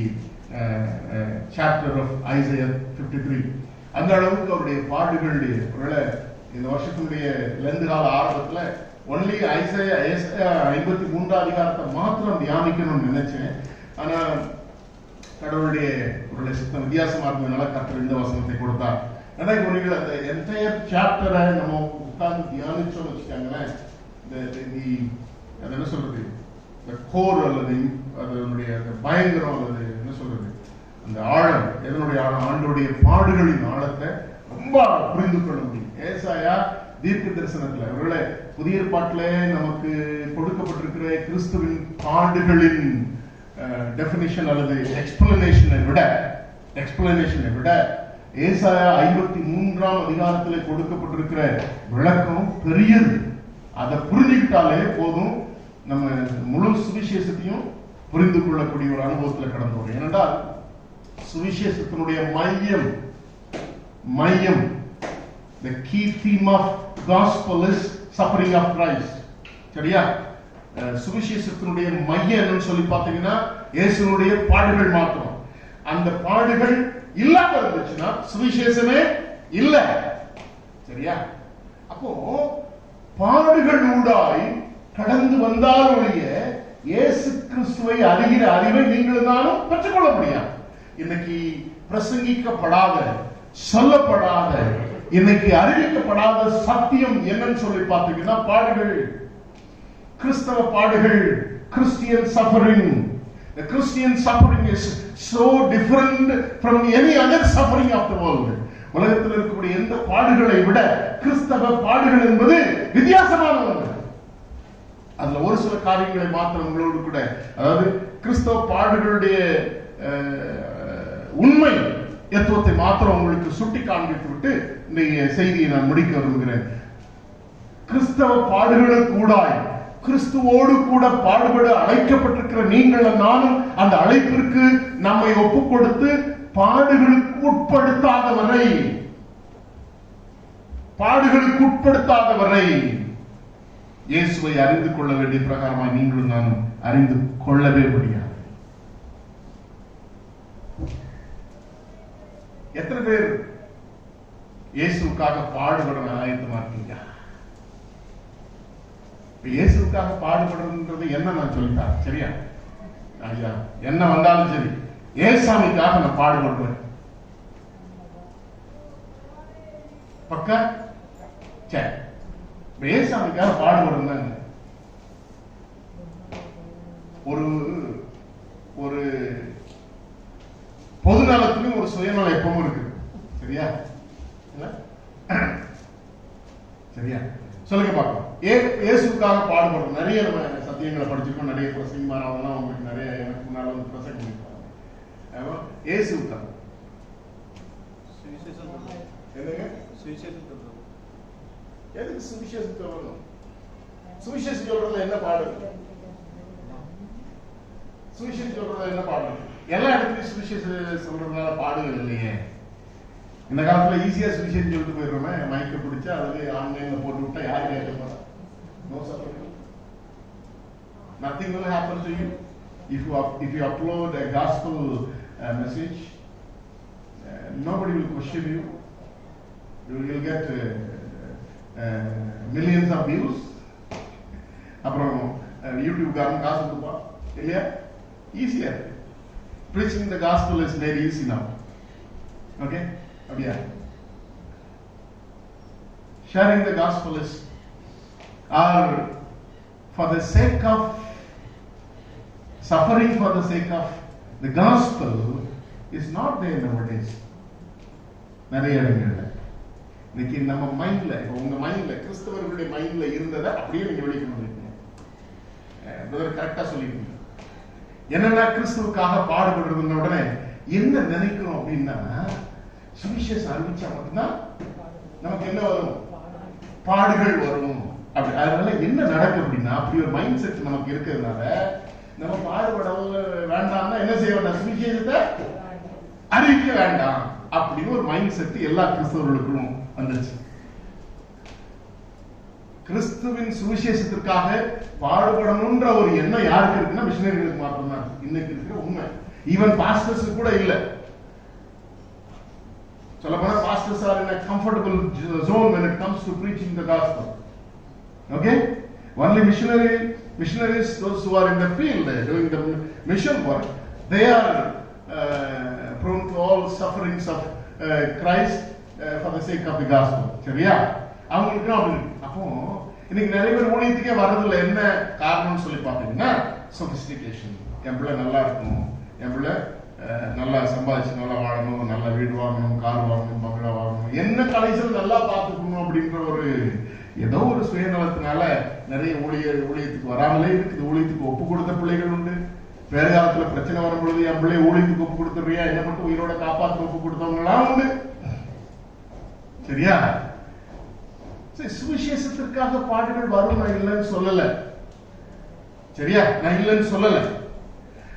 chapter of Isaiah 53. அந்த அளவுக்கு அவருடைய பாடுகளுடைய ஒருவேளை இந்த வருஷத்துடைய லெந்து கால ஆரம்பத்துல ஒன்லி ஐசையா 53 அதிகாரத்தை மாத்திரம் தியானிக்கணும்னு நினைச்சேன். ஆனா கடவுளுடைய சித்தம் வித்தியாசமா இருந்ததுனால கர்த்தர் இந்த வசனத்தை கொடுத்தார். ஏன்னா இப்போ நீங்கள் அந்த என்டையர் சாப்டரை நம்ம உட்கார்ந்து தியானிச்சோம்னு வச்சுக்காங்களேன், அது என்ன சொல்றது, இந்த கோர் அல்லது அதனுடைய பயங்கரம் அல்லது என்ன சொல்றது, அந்த ஆழம், எதனுடைய ஆழம், ஆண்டோடைய பாடுகளின் ஆழத்தை ரொம்ப புரிந்து கொள்ள முடியும். ஏசாயா தீர்க்க தரிசனத்துல ஒருவேளை புதிய ஏற்பாட்டிலே நமக்கு கொடுக்கப்பட்டிருக்கிற கிறிஸ்துவின் பாடுகளின் டெபினிஷன் அல்லது எக்ஸ்பிளனேஷனை விட ஏசாயா 53ஆம் அதிகாரத்தில் கொடுக்கப்பட்டிருக்கிற விளக்கம் பெரியது. அதை புரிஞ்சுக்கிட்டாலே போதும், நம்ம முழு சுவிசேஷத்தையும் புரிந்து கொள்ளக்கூடிய ஒரு அனுபவத்தில் கடந்து வரும். ஏனென்றால் சுவிசேஷத்தினுடைய மையம் the key theme of gospel is suffering of Christ. சரியா? சுவிசேஷத்தினுடைய மையம் என்னன்னு சொல்லி பார்த்தீங்கன்னா இயேசுனுடைய பாடுகள் மாத்திரம். அந்த பாடுகள் இல்லாம இருந்துச்சுன்னா சுவிசேஷமே இல்ல. சரியா? அப்போ பாடுகள் ஊடாய் கடந்து வந்தால் ஒழிய இயேசு கிறிஸ்துவை அறிகிற அறிவை நீங்கள் நானும் பெற்றுக்கொள்ள முடியாது. இன்னைக்கு பிரசங்கிக்கப்படாத, சொல்லப்படாத, இன்னைக்கு அறிவிக்கப்படாத சத்தியம் என்னன்னு சொல்லி பார்த்தீங்கன்னா பாடுகள், கிறிஸ்தவ பாடுகள், Christian suffering. The Christian suffering is so different from any other suffering of the world. உலகத்தில் இருக்கக்கூடிய எந்த பாடுகளை விட கிறிஸ்தவ பாடுகள் என்பது வித்தியாசமான ஒன்று. அதுல ஒரு சில காரியங்களை மாத்திரம் உங்களோடு கூட, அதாவது கிறிஸ்தவ பாடுகளுடைய உண்மை தத்துவத்தை மாத்திரம் உங்களுக்கு சுட்டி காண்பித்து விட்டு இந்த செய்தியை நான் முடிக்க விரும்புகிறேன். கிறிஸ்தவ பாடுகளுக்கு கூடாய் கிறிஸ்துவோடு கூட பாடுபட அழைக்கப்பட்டிருக்கிற நீங்கள் நானும் அந்த அழைப்பிற்கு நம்மை ஒப்புக் கொடுத்து பாடுகளுக்கு உட்படுத்தாதவரை இயேசுவை அறிந்து கொள்ள வேண்டிய பிரகாரமாய் நீங்களும் நானும் அறிந்து கொள்ளவே முடியாது. எத்தனை பேர் இயேசுக்காக பாடுபட ஆயத்தமா இருக்கீங்க? இயேசுக்காக பாடுபடுறது என்ன நான் சொல்லிட்டேன். சரியா? ஐயா என்ன வந்தாலும் சரி, ஏசாமிக்காக நான் பாடுபடுவேன். பக்கா? சரி, ஏசாமிக்காக பாடுபடுறேன். ஒரு ஒரு பொது நலத்திலும் ஒரு சுயநலம் எப்பவும் இருக்கு. சரியா? சரியா? சொல்லுங்க பார்க்கலாம். இயேசுக்காக பாடுபடுறோம். நிறைய நம்ம சத்தியங்களை படிச்சிருக்கோம், நிறைய பிரசங்கமான அதெல்லாம் உங்களுக்கு நிறைய எனக்கு முன்னால வந்து பிரசங்கம் பண்ணிருக்காங்க. இயேசுக்காக எதுக்கு சுவிசேஷம் சொல்லணும்? சுவிசேஷம் சொல்றதுல என்ன பாடு? சுவிசேஷம் சொல்றதுல என்ன பாடு? எல்லா இடத்துலயும் சுவிசேஷம் சொல்றதுனால பாடுகள் இல்லையே. இந்த காலத்துல ஈஸியா சுவிசேஷம் சொல்லிட்டு போயிடுறோமே, மைக்க பிடிச்சா அதுல ஆன்லைன்ல போட்டு விட்டா யாரு கேட்க போறா? No suffering. Nothing will happen to you if you upload a gospel message. Nobody will question you. You will get millions of views. அப்புறம் யூடியூப் காரன் காசு கொடுப்பா இல்லையா? ஈஸியா இருக்கு. Preaching the gospel is very easy now. Okay? அப்படியா? Sharing the gospel is for the sake of suffering, for the sake of the gospel is not there nowadays. நிறைய இடங்கள்ல இன்னைக்கு நம்ம மைண்ட்ல, இப்போ உங்க மைண்ட்ல, கிறிஸ்தவர்களுடைய மைண்ட்ல இருந்ததை அப்படியே நீங்க வெளியே கொண்டு வந்தீங்க. பிரதர் கரெக்டா சொல்லிருக்கீங்க. என்னன்னா கிறிஸ்துவுக்காக பாடுபடுறதுன உடனே என்ன நினைக்கிறோம் அப்படின்னா, சுவிசேஷம் அறிவிச்சா மட்டும்தான் நமக்கு என்ன வரும்? பாடுகள் வரும். அப்படி அதனால என்ன நடக்கும் அப்படின்னா, அப்படி ஒரு மைண்ட் செட் நமக்கு இருக்கிறதுனால நம்ம பாடுபட வேண்டாம்னா என்ன செய்ய வேண்டாம்? சுவிசேஷத்தை அறிவிக்க வேண்டாம் அப்படின்னு ஒரு மைண்ட் செட் எல்லா கிறிஸ்தவர்களுக்கும் வந்துச்சு. கிறிஸ்துவின் சுவிசேஷத்திற்காக பாடுபடணும்ன்ற ஒரு எண்ணம் யாருக்கு இருக்குன்னா மிஷனரிகளுக்கு மாத்திரம்தான் இன்னைக்கு இருக்கிற உண்மை. ஈவன் பாஸ்டர்ஸ் கூட இல்ல. சொல்ல போனா pastors are in a comfortable zone when it comes to preaching the gospel. Okay? Only missionaries, those who are in the field doing the mission work, they are prone to all sufferings of Christ for the sake of the gospel. சரியா? அவங்களுக்கு அப்படி. அப்போ இன்னைக்கு நிறைய பேர் ஊழியத்துக்கே வரதில்லை. என்ன காரணம்னு சொல்லி பார்த்தீங்கன்னா சொபிஸ்டிகேஷன். என் பிள்ளை நல்லா இருக்கணும், என் பிள்ளை நல்லா சம்பாதிச்சு நல்லா வாழணும், நல்ல வீடு வாங்கணும், கார் வாங்கணும், பங்களா வாங்கணும், என்ன கடைசியில் நல்லா பார்த்துக்கணும் அப்படின்ற ஒரு ஏதோ ஒரு சுயநலத்தினால நிறைய ஊழியத்துக்கு வராமலே இருக்குது. ஊழியத்துக்கு ஒப்பு கொடுத்த பிள்ளைகள் உண்டு. வேற காலத்துல பிரச்சனை வரும் பொழுது என் பிள்ளை ஊழியத்துக்கு ஒப்பு கொடுத்துறியா, என்ன மட்டும் உயிரோட காப்பாற்ற ஒப்பு கொடுத்தவங்களாம் உண்டு. சரியா? சுவிசேஷத்திற்காக பாடுகள் வரும், நான் இல்லைன்னு சொல்லல. சரியா? நான் இல்லைன்னு சொல்லல.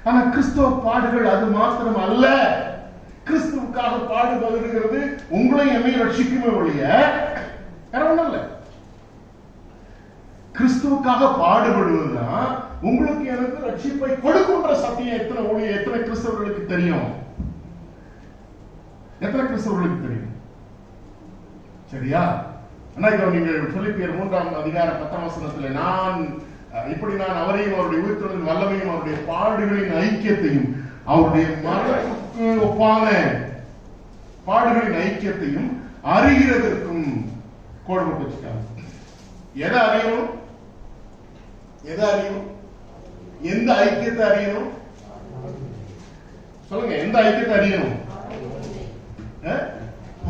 ஆனா கிறிஸ்தவ பாடுகள் அது மாத்திரம் அல்ல. கிறிஸ்துவுக்காக பாடுபடுகிறது உங்களையும் என்னையும் ரட்சிக்குமே ஒழிய வேற ஒண்ணும் இல்ல. கிறிஸ்துவுக்காக பாடுபடுவதுதான் உங்களுக்கு எனக்கு ரட்சிப்பை கொடுக்கின்ற சத்தியம். எத்தனை கிறிஸ்தவர்களுக்கு தெரியும்? எத்தனை கிறிஸ்தவர்களுக்கு தெரியும்? சரியா? நீங்கள் பிலிப்பியர் 3 அதிகாரம் 10 நான் அவரையும் அவருடைய உயிர்த்தெழுதலின் வல்லமையும் அவருடைய பாடுகளின் ஐக்கியத்தையும் அவருடைய மரணத்துக்கு ஒப்பான பாடுகளின் ஐக்கியத்தையும் அறிகிறதற்கும் கோடு போட்டு வச்சுட்டாங்க. எதை அறியணும்? எந்த ஐக்கியத்தை அறியணும்? சொல்லுங்க, எந்த ஐக்கியத்தை அறியணும்?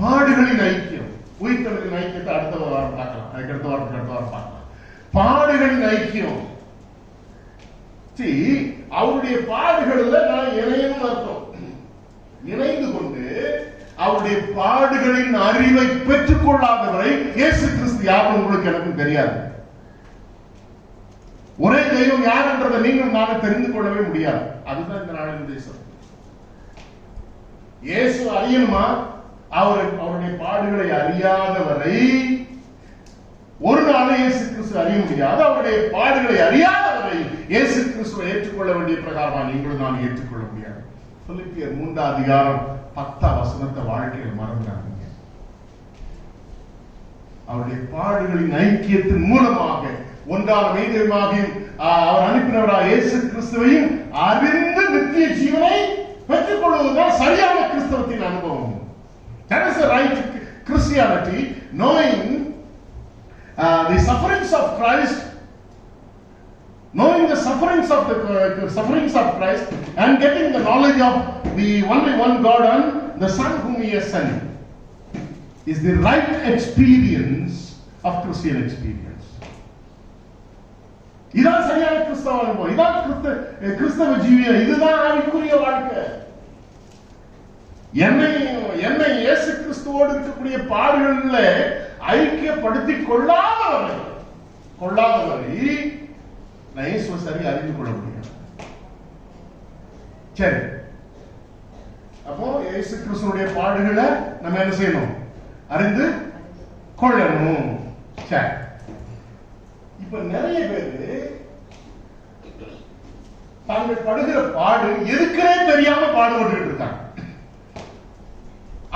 பாடுகளின் ஐக்கியம். உயிர்த்தெழுதலின் ஐக்கியத்தை அடுத்த வாரம் பார்க்கலாம். அதுக்கு அடுத்த வாரம் பார்க்கலாம். பாடுகளின் ஐக்கியம். அவருடைய பாடுகள்ல நான் இணையணும் அர்த்தம். இணைந்து கொண்டு அவருடைய பாடுகளின் அறிவை பெற்றுக் கொள்ளாதவரை இயேசு கிறிஸ்து யாரும் உங்களுக்கு எனக்கும் தெரியாது. ஒரே தெய்வம் யார் என்றதை நீங்கள் நாங்கள் தெரிந்து கொள்ளவே முடியாது. அதுதான் இந்த நாளின் தேசம். இயேசு அறியணுமா? அவருடைய பாடுகளை அறியாதவரை ஒரு நாள் இயேசு கிறிஸ்து அறிய முடியாது. அவருடைய பாடுகளை அறியாதவரை இயேசு கிறிஸ்துவை ஏற்றுக்கொள்ள வேண்டிய பிரகாரமா நீங்களும் நான் ஏற்றுக்கொள்ள முடியாது. பிலிப்பியர் 3 அதிகாரம் 10 வாழ்க்கையில் மறந்துடாதீங்க. அவருடைய பாடுகளின் ஐக்கியத்தின் மூலமாக ஒன்றான மெய்தெய்வமாகியும் அவர் அனுப்பினவராக இயேசு கிறிஸ்துவையும் அறிந்து நித்திய ஜீவனை பெற்றுக் கொள்வதுதான் சரியான கிறிஸ்தவத்தின் அனுபவம். That is the right Christianity, knowing the sufferings of Christ, knowing the sufferings of Christ, and getting the knowledge of the only one God and the Son whom He has sent, is the right experience of Christian experience. இதான் சரியான கிறிஸ்தவ அனுபவம். இதான் கிறிஸ்தவ ஜீவியம். இதுதான் ஆவிக்குரிய வாழ்க்கை. என்னை இயேசு கிறிஸ்துவோடு இருக்கக்கூடிய பாடுகளில் ஐக்கியப்படுத்திக் கொள்ளாதவரை நான் இயேசுவை சரி அறிந்து கொள்ள முடியும். சரி, அப்போ இயேசு கிறிஸ்துவோடைய பாடுகளை நம்ம என்ன செய்யணும்? அறிந்து கொள்ளணும். சரி, இப்ப நிறைய பேரு தாங்கள் படுகிற பாடு எதுக்குனே தெரியாம பாடுபட்டு இருக்காங்க.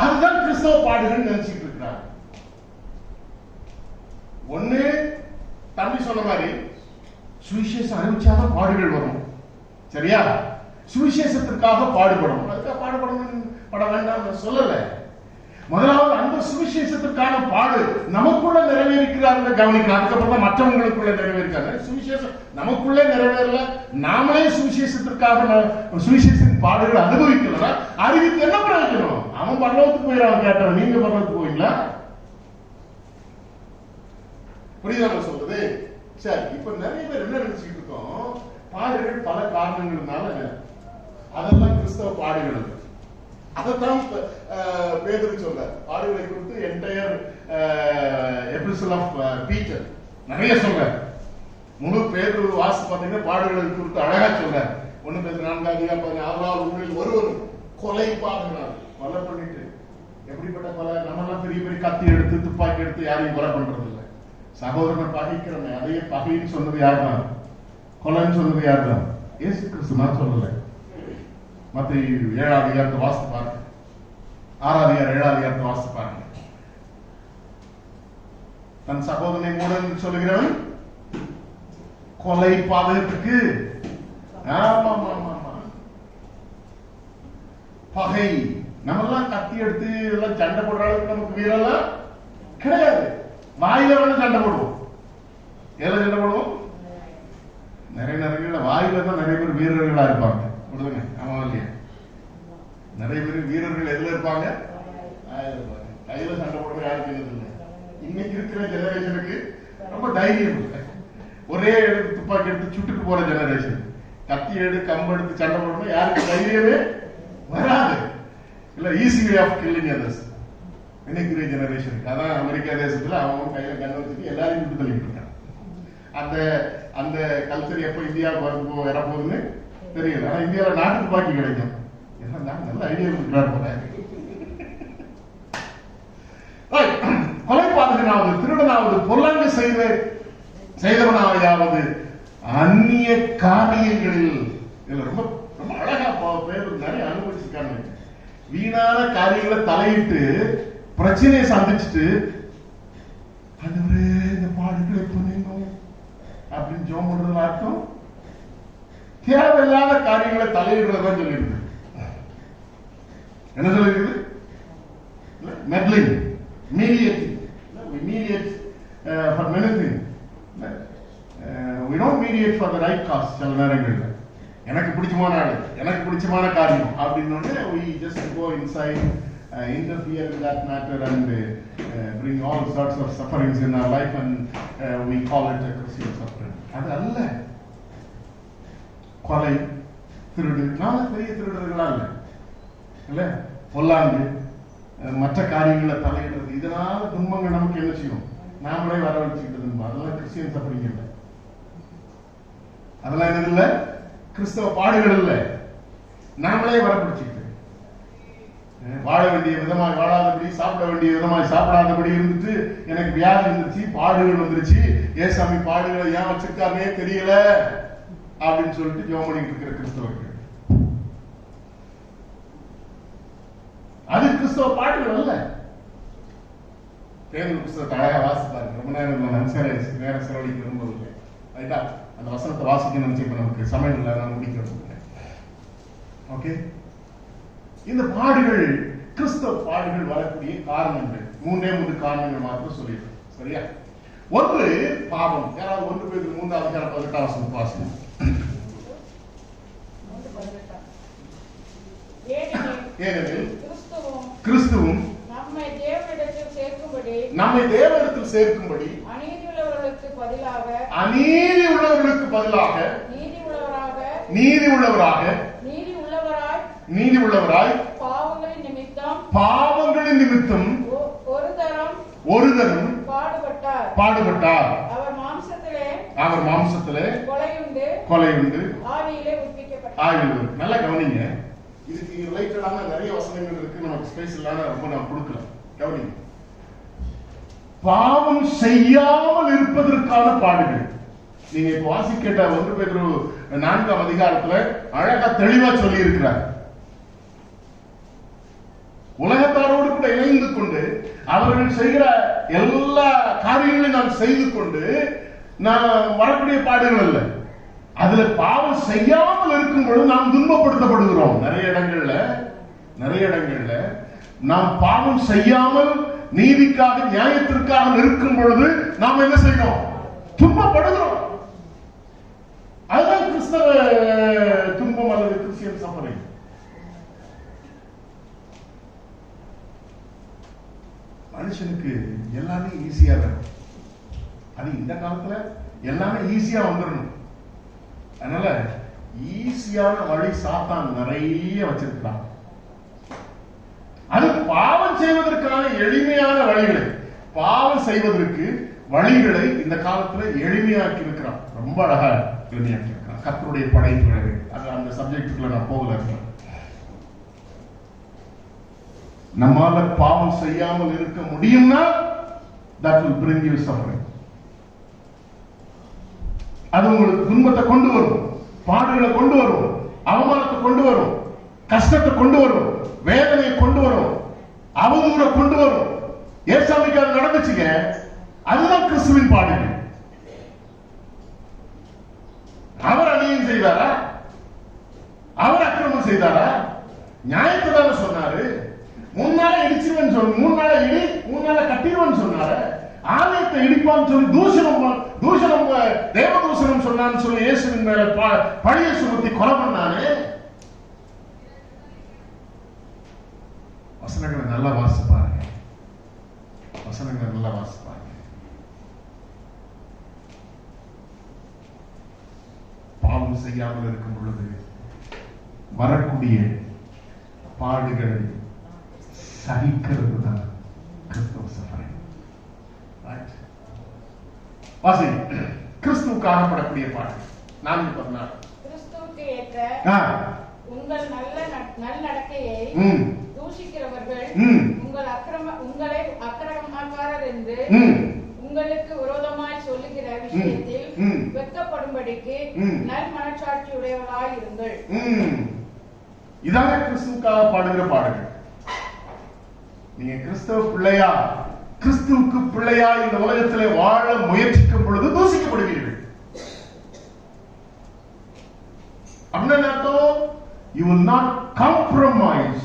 அதுதான் கிறிஸ்தவ பாடுகள் நினைச்சிட்டு இருக்கிறாங்க. ஒண்ணு தம்பி சொன்ன மாதிரி சுவிசேஷம் அறிவிச்சாதான் பாடுகள் வரும். சரியா? சுவிசேஷத்திற்காக பாடுபடும். அதுக்காக பாடுபட வேண்டாம் சொல்லல. முதலாவது அந்த சுவிசேஷத்திற்கான பாடு நமக்குள்ள நிறைவேறிக்கிறார்கள் கவனிக்கலாம். அதுக்கப்புறம் தான் மற்றவங்களுக்குள்ள நிறைவேறிக்காங்க. சுவிசேஷம் நமக்குள்ள நிறைவேறல, நாமளே சுவிசேஷத்தின் பாடுகளை அனுபவிக்கல, அறிவித்து என்ன பிரயோஜனம்? அவன் பரலோகத்துக்கு போயிடான் கேட்டான், நீங்க பரலோகத்துக்கு போவீங்களா? புரியுதா சொல்றது? சரி, இப்ப நிறைய பேர் என்ன நினைச்சுட்டு இருக்கோம்? பாடுகள் பல காரணங்கள்னால அதெல்லாம் கிறிஸ்தவ பாடுகள். அதைத்தான் பேதுரு சொல்றார். பாடுகளை குறித்து என்டையர் எபிசோட் ஆஃப் பீட்டர் நிறைய சொல்றார். முழு பேதுரு வாசி பார்த்தீங்கன்னா பாடுகளை குறித்து அழகா சொல்றார். 1 Peter 4:16 உங்களில் ஒருவர் கொலை பாடுகிறார். கொலை பண்ணிட்டு எப்படிப்பட்ட கொலை? நம்மெல்லாம் பெரிய பெரிய கத்தி எடுத்து துப்பாக்கி எடுத்து யாரையும் கொலை பண்றது இல்லை. சகோதரனை பகைக்கிறோமே, அதையே பகைன்னு சொன்னது யாருதான்? கொலைன்னு சொன்னது யாருதான்? இயேசு கிறிஸ்து நான் சொல்லல. மத்தேயு 7ஆம் அதிகாரத்தை வாசித்து பாருங்க. 6ஆம் அதிகாரம் 7ஆம் அதிகாரத்தை வாசித்து பாருங்க. தன் சகோதரனை மூடன் சொல்லுகிறவன் கொலை பாதகத்துக்கு பகை நம்ம எல்லாம் கத்தி எடுத்து இதெல்லாம் சண்டை போடுற அளவுக்கு நமக்கு வீரெல்லாம் கிடையாது. வாயில வேணா சண்டை போடுவோம். எதுல சண்டை போடுவோம்? நிறைய வாயில தான் நிறைய பேர் வீரர்களா இருப்பாங்க. விடுதுங்க, ஆமா இல்லையா? நிறைய பேர் வீரர்கள் எதுல இருப்பாங்க? கையில சண்டை போடுற யாருக்கு இல்லை. இன்னைக்கு இருக்கிற ஜெனரேஷனுக்கு ரொம்ப தைரியம் இல்லை. ஒரே எடுத்து துப்பாக்கி எடுத்து சுட்டுட்டு போற ஜெனரேஷன். கத்தி எடுத்து கம்பு எடுத்து சண்டை போடணும் யாருக்கு தைரியமே வராது. இல்ல easy way of killing others. இன்னைக்கு ஜெனரேஷனுக்கு அதான் அமெரிக்கா தேசத்துல அவங்க கையில கண்ணை வச்சுட்டு எல்லாரையும் விட்டு தள்ளிட்டு இருக்காங்க. அந்த அந்த கல்ச்சர் எப்ப இந்தியாவுக்கு வரப்போகுதுன்னு தெரியல. ஆனா இந்தியாவில நாட்டு துப்பாக்கி கிடைக்கும். நல்ல ஐடியா கொடுக்கிறார் போல. கொலைபாதகனாவது, திருடனாவது, பொருளாங்க செய்தவனாவது அந்நிய காரியங்களில் இதுல ரொம்ப ரொம்ப அழகா பேர் நிறைய அனுபவிச்சிருக்காங்க. வீணான காரியங்களை தலையிட்டு பிரச்சனையை சந்திச்சுட்டு இந்த பாடுகளை புரியணும் அப்படின்னு ஜோம் பண்றதுல அர்த்தம் தேவையில்லாத காரியங்களை தலையிடுறதான் சொல்லியிருக்கு. என்ன சொல்லிருக்குது? Meddling, mediating. We mediate for many things. We don't mediate for the right cause. சில நேரங்கள்ல எனக்கு பிடிச்சமான ஆளு, எனக்கு பிடிச்சமான காரியம் அப்படின்னு we just go inside, interfere in that matter and bring all sorts of sufferings in our life and we call it a Christian suffering. அது அல்ல. கொலை, திருடு, நாம பெரிய திருடர்களா இல்ல, பொல்லாங்கு, மற்ற காரியங்களை தலையிடுறது, இதனால துன்பங்கள் நமக்கு என்ன செய்யும்? நாமளே வரவழைச்சுக்கிட்டு துன்பம். அதெல்லாம் கிறிஸ்டியன் சஃபரிங் இல்லை. அதெல்லாம் என்னது இல்ல? கிறிஸ்தவ பாடுகள் இல்ல. நாமளே வரப்பிடிச்சுக்கிட்டு வாழ வேண்டிய விதமாய் வாழாதபடி, சாப்பிட வேண்டிய விதமாய் சாப்பிடாதபடி இருந்துட்டு எனக்கு வியாதி இருந்துச்சு, பாடுகள் வந்துருச்சு, ஏசாமி பாடுகளை ஏன் வச்சிருக்காருன்னே தெரியல அப்படின்னு சொல்லிட்டு ஜெபம் பண்ணிட்டு இருக்கிற கிறிஸ்தவர்கள். அது கிறிஸ்தவ பாட்டுகள் அல்ல. தேர்தல் புத்தகத்தை அழகா வாசிப்பாரு. ரொம்ப நேரம் நேரம் செலவழிக்க விரும்பவில்லை. ரைட்டா? அந்த வசனத்தை வாசிக்க நினைச்சு இப்ப நமக்கு சமையல் இல்லை, நான் முடிக்கிறது. ஓகே, இந்த பாடுகள் கிறிஸ்தவ பாடுகள் வரக்கூடிய காரணங்கள் 3 காரணங்கள் மாத்திரம் சொல்லிடுறோம். சரியா? ஒன்று பாவம். யாராவது 1 பேதுரு 3:18 வாசிக்கணும். ஏனெனில் கிறிஸ்துவும் நம்மை தேவனிடத்தில் சேர்க்கும்படி அநீதி உள்ளவர்களுக்கு பதிலாக நீதி உள்ளவராய் பாவங்களின் நிமித்தம் ஒரு தரம் பாடுபட்டார். அவர் மாம்சத்திலே கொலையுண்டு ஆவியிலே. நல்லா கவனிங்க. இதுக்கு ரிலேட்டடான நிறைய வசனங்கள் இருக்கு. நமக்கு ஸ்பேஸ் இல்லாம ரொம்ப நான் கொடுக்கலாம். கவனிங்க. பாவம் செய்யாமல் இருப்பதற்கான பாடுகள். நீங்க இப்ப வாசிக்கிட்ட 1 பேதுரு 4 அழகா தெளிவா சொல்லி இருக்கிறார். உலகத்தாரோடு கூட இணைந்து கொண்டு அவர்கள் செய்கிற எல்லா காரியங்களையும் நாம் செய்து கொண்டு நான் வரக்கூடிய பாடுகள் அல்ல. அதுல பாவம் செய்யாமல் இருக்கும் பொழுது நாம் துன்பப்படுத்தப்படுகிறோம். நிறைய இடங்கள்ல நாம் பாவம் செய்யாமல் நீதிக்காக நியாயத்திற்காக நிற்கும் பொழுது நாம் என்ன செய்யணும்? துன்பப்படுகிறோம். அதுதான் கிறிஸ்தவ துன்பம் அல்லது கிறிஸ்டியன் சஃபரிங். மனுஷனுக்கு எல்லாமே ஈஸியா வேணும். அது இந்த காலத்துல எல்லாமே ஈஸியா வந்துடணும். அதனால ஈஸியான வழி சாத்தான் நிறைய வச்சிருக்கிறான். அது பாவம் செய்வதற்கான எளிமையான வழிகளை, பாவம் செய்வதற்கு வழிகளை இந்த காலத்துல எளிமையாக்கி இருக்கிறான். ரொம்ப அழகா எளிமையாக்கி இருக்கிறான். கர்த்தருடைய படைப்புகளை அது அந்த சப்ஜெக்டுக்குள்ள நான் போகல. நம்மால பாவம் செய்யாமல் இருக்க முடியும்னா that will bring you suffering. அது உங்களுக்கு துன்பத்தை கொண்டு வரும், பாடுகளை கொண்டு வரும், அவமானத்தை கொண்டு வரும், கஷ்டத்தை கொண்டு வரும், வேதனையை கொண்டு வரும், அவதூறை கொண்டு வரும். ஏசாமிக்கு அது நடந்துச்சுங்க. அதுதான் கிறிஸ்துவின் பாடுகள். அவர் அநியாயம் செய்தாரா? அவர் அக்கிரமம் செய்தாரா? நியாயத்தை தானே சொன்னாரு. 3 நாள இடிச்சிருவேன்னு சொல்லி 3 நாள இடி 3 நாள கட்டிடுவேன்னு சொன்னாரு. ஆலயத்தை இடிப்பான்னு சொல்லி தூஷணம் தேவ தூஷணம் சொன்னான்னு சொல்லி இயேசுவின் மேல பழிய சுமத்தி கொலை பண்ணானே. வசனங்களை நல்லா வாசிப்பாருங்க. வசனங்களை நல்லா வாசிப்பாருங்க. பாவம் செய்யாமல் இருக்கும் பொழுது வரக்கூடிய பாடுகளை சகிக்கிறது தான் கிறிஸ்துவ சபை. வாசி, கிறிஸ்துவுக்காக படக்கூடிய பாடு 4:14. கிறிஸ்துவுக்கு ஏற்ற உங்கள் நல்லடக்கையை தூஷிக்கிறவர்கள் உங்களை அக்கிரமக்காரர் என்று உங்களுக்கு விரோதமாய் சொல்லுகிற விஷயத்தில் வெட்கப்படும்படிக்கு நல் மனச்சாட்சியுடையவர்களாய் இருங்கள். இதான கிறிஸ்துவுக்காக பாடுகிற பாடுகள். நீங்க கிறிஸ்தவ பிள்ளையா, கிறிஸ்துவுக்கு பிள்ளையா இந்த உலகத்திலே வாழ முயற்சிக்கும் பொழுது தூசிக்கப்படுவீர்கள். அப்படின்னா you will not compromise.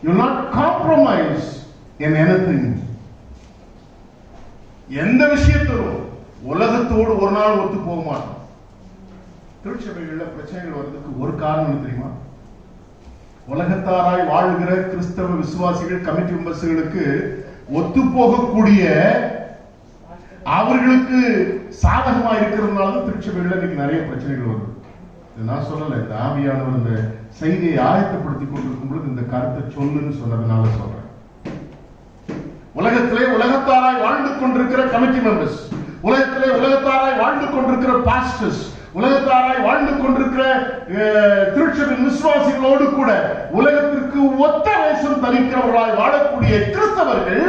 You will not compromise in anything. எந்த விஷயத்திலும் உலகத்தோடு ஒரு நாள் ஒத்து போக மாட்டோம். திருச்சபைகளில் பிரச்சனைகள் வர்றதுக்கு ஒரு காரணம் தெரியுமா? உலகத்தாராய் வாழ்கிற கிறிஸ்தவ விசுவாசிகள் கமிட்டி மெம்பர்ஸ்களுக்கு ஒத்து போகக்கூடிய அவர்களுக்கு சாதகமா இருக்கிறதுனால திருச்சபைகளில் இன்னைக்கு நிறைய பிரச்சனைகள் வருது. நான் சொல்லல, இந்த ஆவியானவர் இந்த செய்தியை ஆயத்தப்படுத்திக் கொண்டிருக்கும் பொழுது இந்த கருத்தை சொல்லுன்னு சொன்னதுனால சொல்றேன். உலகத்திலே உலகத்தாராய் வாழ்ந்து கொண்டிருக்கிற கமிட்டி மெம்பர்ஸ், உலகத்திலே உலகத்தாராய் வாழ்ந்து கொண்டிருக்கிற பாஸ்டர்ஸ், உலகத்தாராய் வாழ்ந்து கொண்டிருக்கிற திருச்சபை விசுவாசிகளோடு கூட உலகத்திற்கு ஒத்த வேஷம் தரிக்கிறவர்களாய் வாழக்கூடிய கிறிஸ்தவர்கள்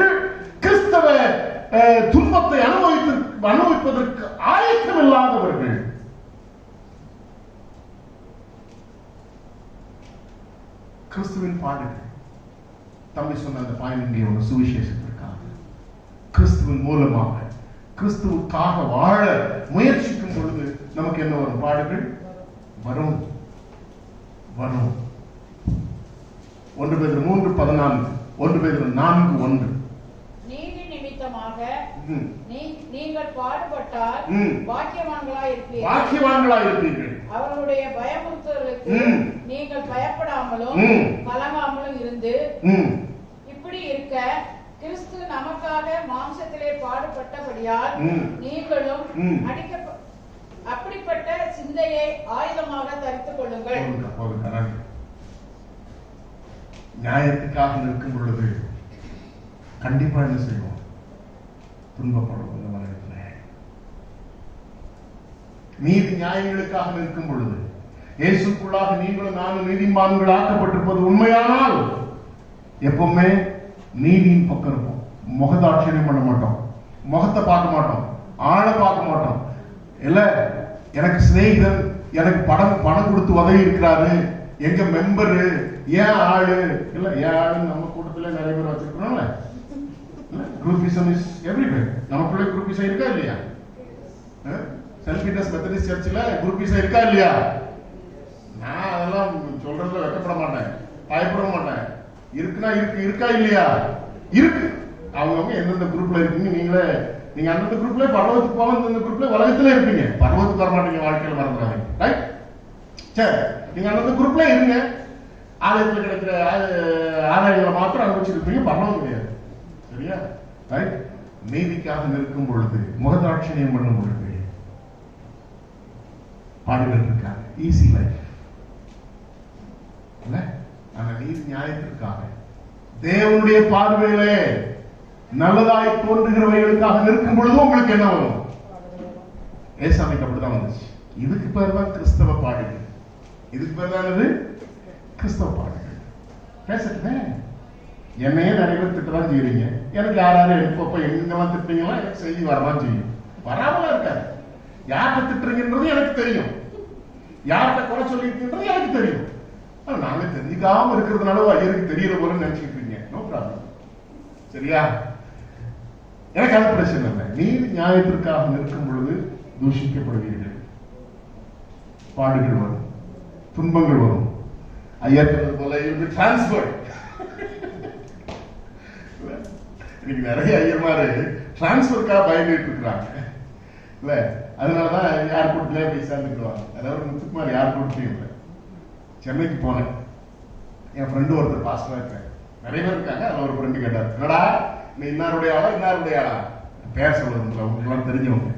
கிறிஸ்தவ துன்பத்தை அனுபவிப்பதற்கு ஆயத்தம் இல்லாதவர்கள். கிறிஸ்துவின் பாடுகள் தம்பி சொன்ன அந்த பாயிண்ட் ஒரு சுவிசேஷத்திற்காக கிறிஸ்துவின் மூலமாக கிறிஸ்துவுக்காக வாழ முயற்சிக்கும் பொழுது நமக்கு என்ன வரும்? பாடுகள் வரும் வரும். 1 பேதுரு 3:14, 1 பேதுரு 4:1. நீதி நிமித்தமாக நீங்கள் பாடுபட்டால் பாக்கியவான்களாய் இருப்பீர்கள். அவர்களுடைய பயமுறுத்தலுக்கு நீங்கள் பயப்படாமலும் கலங்காமலும் இருந்து, இப்படி இருக்க கிறிஸ்து நமக்காக மாம்சத்திலே பாடுபட்டபடியால் நீங்களும் அப்படிப்பட்ட சிந்தையை ஆயுதமாக தரித்துக் கொள்ளுங்கள். நியாயத்துக்காக நிற்கும் பொழுது கண்டிப்பா என்ன செய்வோம்? துன்பப்படும். இந்த மனிதத்தில் நீதி நியாயங்களுக்காக நிற்கும் பொழுது இயேசுக்குள்ளாக நீங்களும் நானும் நீதிமான்கள் ஆக்கப்பட்டிருப்பது உண்மையானால் எப்பவுமே நீதியின் பக்கம் இருப்போம். முகதாட்சியம் பண்ண மாட்டோம், முகத்தை பார்க்க மாட்டோம், ஆளை பார்க்க மாட்டோம். இல்ல எனக்கு சிநேகிதன் எனக்கு பணம் கொடுத்து உதவி இருக்கிறாரு, எங்க மெம்பரு, ஏன் ஆளு இல்ல, ஏன் ஆளு நம்ம கூட்டத்துல நிறைய பேர் வச்சிருக்கோம்ல. Groupism is everywhere. நமக்குள்ள குரூப்பிசம் இருக்கா இல்லையா? சென்ட் பீட்டர்ஸ் மெத்தடிஸ்ட் சர்ச்சில் குரூப்பிசம் இருக்கா இல்லையா? நான் அதெல்லாம் சொல்றதுல வெட்டப்பட மாட்டேன், பயப்பட மாட்டேன். இருக்குன்னா இருக்கா இல்லையா? இருக்கு. அவங்க எந்தெந்த குரூப்ல இருக்கீங்க, நீங்க அந்தந்த குரூப்ல பரவத்துக்கு போக, இந்த குரூப்ல உலகத்துல இருப்பீங்க. பரவத்துக்கு வர மாட்டீங்க, வாழ்க்கையில் மறந்துடாதீங்க. ரைட்? சரி, நீங்க அந்தந்த குரூப்ல இருங்க. ஆலயத்தில் கிடைக்கிற ஆதாயங்களை மாத்திரம் அனுபவிச்சிருப்பீங்க, பரவம் கிடையாது. சரியா? ரைட்? நீதிக்காக நிற்கும் பொழுது, முகதாட்சியம் பண்ணும் பொழுது பாடுகள் இருக்காங்க. ஈஸி லைஃப் இல்ல, ஆனா நீதி நியாயத்திற்காக தேவனுடைய பார்வையிலே நல்லதாய் தோன்றுகிறவைகளுக்காக நிற்கும் பொழுது உங்களுக்கு என்ன வரும்? ஏசாமிக்கு அப்படிதான் வந்துச்சு. இதுக்கு பேர் தான் கிறிஸ்தவ பாடுகள். இதுக்கு பேர் தான் இது கிறிஸ்தவ பாடுகள். பேசட்டுமே, என்னையே நிறைய பேர் திட்டதான் செய்யறீங்க. எனக்கு யாராவது எப்பப்ப எங்கெல்லாம் திட்டீங்களா எனக்கு செய்தி வரதான் செய்யும். வராமலாம் இருக்காது. யார்கிட்ட திட்டுறீங்கன்றது எனக்கு தெரியும், யார்கிட்ட குறை சொல்லிருக்கின்றது எனக்கு தெரியும். நாங்க தெரிஞ்சுக்காம இருக்கிறதுனால ஐயருக்கு தெரியற போல நினைச்சுட்டு இருக்கீங்க. No problem. சரியா? எனக்கு அது பிரச்சனை இல்லை. நீதி நியாயத்திற்காக நிற்கும் பொழுது தூஷிக்கப்படுவீர்கள். பாடுகள் வரும், துன்பங்கள் வரும். ஐயா சொன்னது போல டிரான்ஸ்பர் இன்னைக்கு நிறைய ஐயர்மாரு டிரான்ஸ்பருக்காக பயந்துட்டு இருக்கிறாங்க இல்ல, அதனாலதான் யார் கூட்டத்திலே போய் சேர்ந்துக்குவாங்க. அதாவது முத்துக்குமார் யார் கூட்டத்தையும் இல்லை. சென்னைக்கு போனேன், என் ஃப்ரெண்டு ஒருத்தர் பாஸ்டரா இருக்காங்க, நிறைய பேர் இருக்காங்க. அதில் ஒரு ஃப்ரெண்டு கேட்டார், என்னடா நீ இன்னாருடைய ஆளா இன்னாருடைய ஆளா, பேர் சொல்லுறதுல உங்களுக்குலாம் தெரிஞ்சவங்க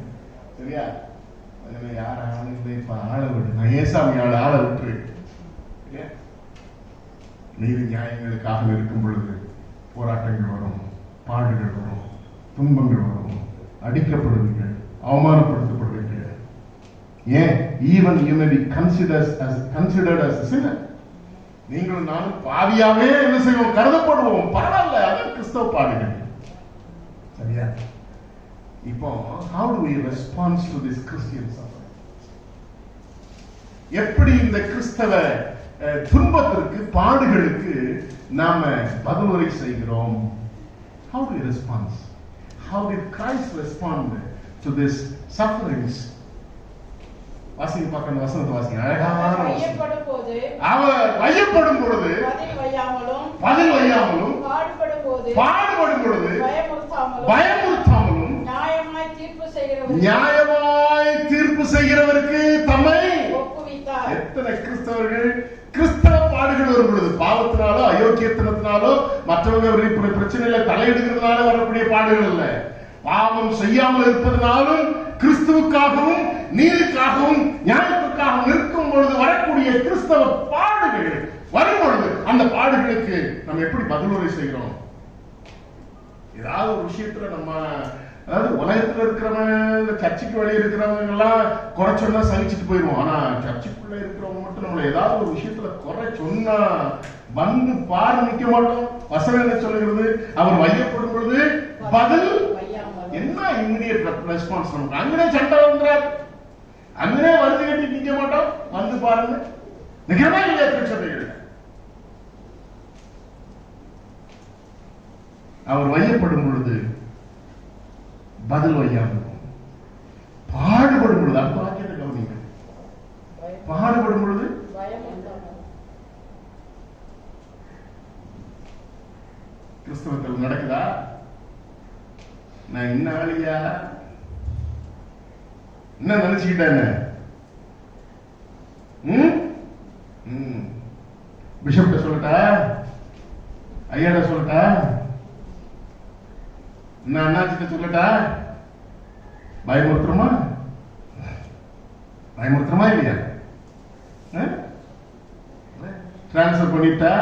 சரியா? யார் ஆளு இல்லை, இப்ப ஆளை விடு, நான் ஏசாமி ஆளை விட்டுரு. நீதி நியாயங்களுக்காக இருக்கும் பொழுது போராட்டங்கள் வரும், பாடுகள் வரும், துன்பங்கள் வரும், அடிக்கப்படுவீர்கள், அவமானப்படுத்தப்படுவீர்கள். ஏன் even you may be considered as a sinner. நீங்களும் நானும் பாவியாவே என்ன செய்வோம், கருதப்படுவோம். பரவாயில்ல, அது கிறிஸ்தவ பாடுகள் சரியா? இப்போ how do we respond to this Christian suffering? எப்படி இந்த கிறிஸ்தவ துன்பத்திற்கு பாடுகளுக்கு நாம பதிலுரை செய்கிறோம்? How do we respond? How did Christ respond to this sufferings? வாசிங்க பார்க்கணும், வசனத்தை வாசிங்க. அழகான வையப்படும் போது, அவர் வையப்படும் பொழுது பதில் வையாமலும், பாடுபடும் பொழுது பயமுறுத்தாமலும், நியாயமாய் தீர்ப்பு செய்கிறவருக்கு தம்மை ஒப்புவித்தார். எத்தனை கிறிஸ்தவர்கள் கிறிஸ்தவ பாடுகள் வரும் பொழுது, பாவத்தினாலோ அயோக்கியத்தனத்தினாலோ மற்றவங்க பிரச்சனையில தலையிடுகிறதுனால வரக்கூடிய பாடுகள் அல்ல, பாவம் செய்யாமல் இருப்பதனாலும் கிறிஸ்துவுக்காகவும் நீதிக்காகவும் நியாயத்துக்காகவும் நிற்கும் பொழுது வரக்கூடிய கிறிஸ்தவ பாடுகள் வரும் பொழுது அந்த பாடுகளுக்கு நம்ம எப்படி பதிலுரை செய்கிறோம்? ஏதாவது ஒரு விஷயத்துல நம்ம, அதாவது உலகத்துல இருக்கிறவங்க, சர்ச்சுக்கு வெளியே இருக்கிறவங்க எல்லாம் குறை சொன்னா சகிச்சுட்டு போயிடுவோம். ஆனா சர்ச்சுக்குள்ள இருக்கிறவங்க மட்டும் நம்மள ஏதாவது ஒரு விஷயத்துல குறை சொன்னா வந்து பாரு நிக்க மாட்டோம். வசனம் என்ன சொல்லுகிறது? அவர் வையப்படும் பொழுது பதில் என்ன? இம்மிடியட் ரெஸ்பான்ஸ் நமக்கு. அங்கனே சண்டை வந்துறாரு, அங்கனே வருது கட்டி நிக்க மாட்டோம், வந்து பாருங்க. நிக்கிறமா இல்லையா திருச்சபைகள்? அவர் வையப்படும் பொழுது பதில் வையாமல், பாடுபடும் பொழுது, அந்த வாக்கியத்தை கவனிங்க, பாடுபடும் பொழுது கிறிஸ்தவத்தில் நடக்குதா? நான் இன்ன ஆளியா என்ன நினைச்சுக்கிட்டேன்? பிஷப்ட சொல்லட்டா, ஐயாட சொல்லட்டா, என்ன அண்ணாச்சிட்ட சொல்லட்டா? பயமுறுத்துறோமா? பயமுறுத்துறோமா இல்லையா? டிரான்ஸ்பர் பண்ணிட்டா?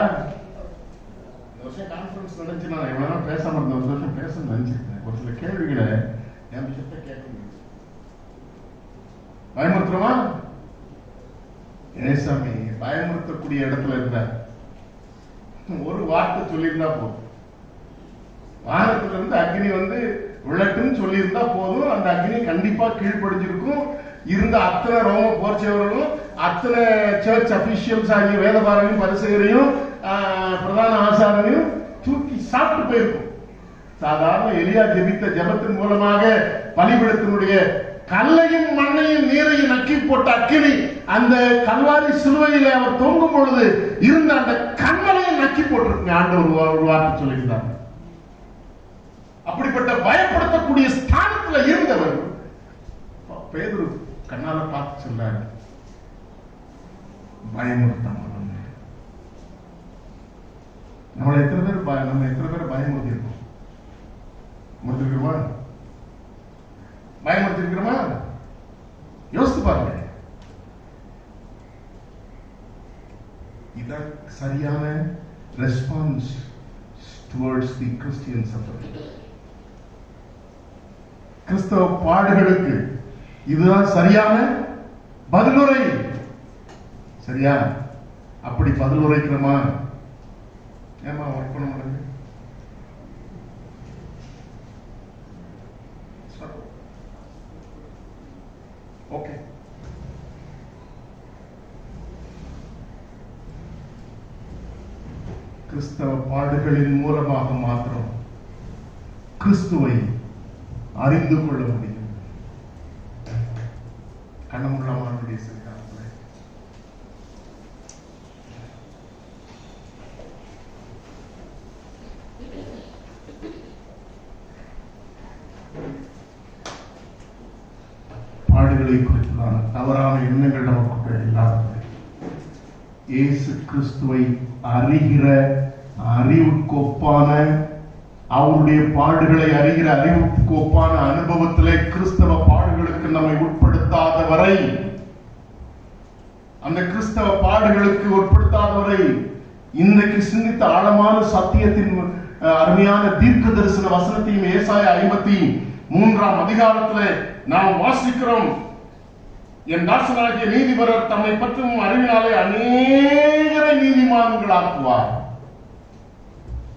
இந்த வருஷம் கான்ஃபரன்ஸ் நடந்துச்சு, நான் எவ்வளவு நாள் பேசாம இருந்த, ஒரு வருஷம் பேச நினைச்சிருக்கேன். ஒரு சில கேள்விகளை என் பிஷப்ட கேட்க முடியும். பயமுறுத்துறோமா? ஏசாமி பயமுறுத்தக்கூடிய இடத்துல இருந்தா ஒரு வார்த்தை சொல்லியிருந்தா போதும், வானத்துல இருந்து அக்னி வந்து விளக்குன்னு சொல்லியிருந்தா போதும், அந்த அக்னி கண்டிப்பா கீழ்படிஞ்சிருக்கும். இருந்த அத்தனை ரோம போர்ச்சவர்களும், அத்தனை சர்ச் அபிஷியல்ஸ் ஆகிய வேதபாரனையும் பரிசேயரையும் பிரதான ஆசாரனையும் தூக்கி சாப்பிட்டு போயிருக்கும். சாதாரண எலியா ஜெபித்த ஜெபத்தின் மூலமாக பலிபீடத்தினுடைய கல்லையும் மண்ணையும் நீரையும் நக்கி போட்ட அக்கினி அந்த கல்வாரி சிலுவையில் அவர் தொங்கும் பொழுது இருந்த அந்த கண்மலையும் நக்கி போட்டிருக்கு. ஆண்டவர் ஒரு வார்த்தை சொல்லியிருந்தார். அப்படிப்பட்ட பயப்படுத்தக்கூடிய ஸ்தானத்துல இருந்தவர் பேதுரு கண்ணால பார்த்து சொன்னார், பயமுறுத்தாம. நம்ம எத்தனை பேர் பயமுறுத்திருக்கோம்? முடிச்சிருக்கிறோமா? பயமுறுத்திருக்கிறோமா? யோசித்து பாருங்க. இதான் சரியான response towards the Christian suffering. கிறிஸ்தவ பாடுகளுக்கு இதுதான் சரியான பதிலுரை. சரியா? அப்படி பதிலுரைக்கிறோமா? ஏமா ஒர்க் பண்ண முடியாது? ஓகே, கிறிஸ்தவ பாடுகளின் மூலமாக மாத்திரம் கிறிஸ்துவை அறிந்து கொள்ள முடியும். கண்ணமுள்ளமானுடைய சிறுகாலத்தில் பாடுகளை குறித்ததான தவறான எண்ணங்கள் நமக்கு இல்லாதது. இயேசு கிறிஸ்துவை அறிகிற அறிவுக்கு ஒப்பான, அவருடைய பாடுகளை அறிகிற அறிவுக்கு ஒப்பான அனுபவத்திலே கிறிஸ்தவ பாடுகளுக்கு நம்மை உட்படுத்தாத வரை, அந்த கிறிஸ்தவ பாடுகளுக்கு உட்படுத்தாத வரை, இன்றைக்கு சிந்தித்த ஆழமான சத்தியத்தின் அருமையான தீர்க்க தரிசன வசனத்தையும் ஏசாயா 53ஆம் அதிகாரத்திலே நாம் வாசிக்கிறோம். என் தாசனாகிய நீதிபரர் தம்மை பற்றும் அறிவினாலே அநேகரை நீதிமான்களாக்குவார்.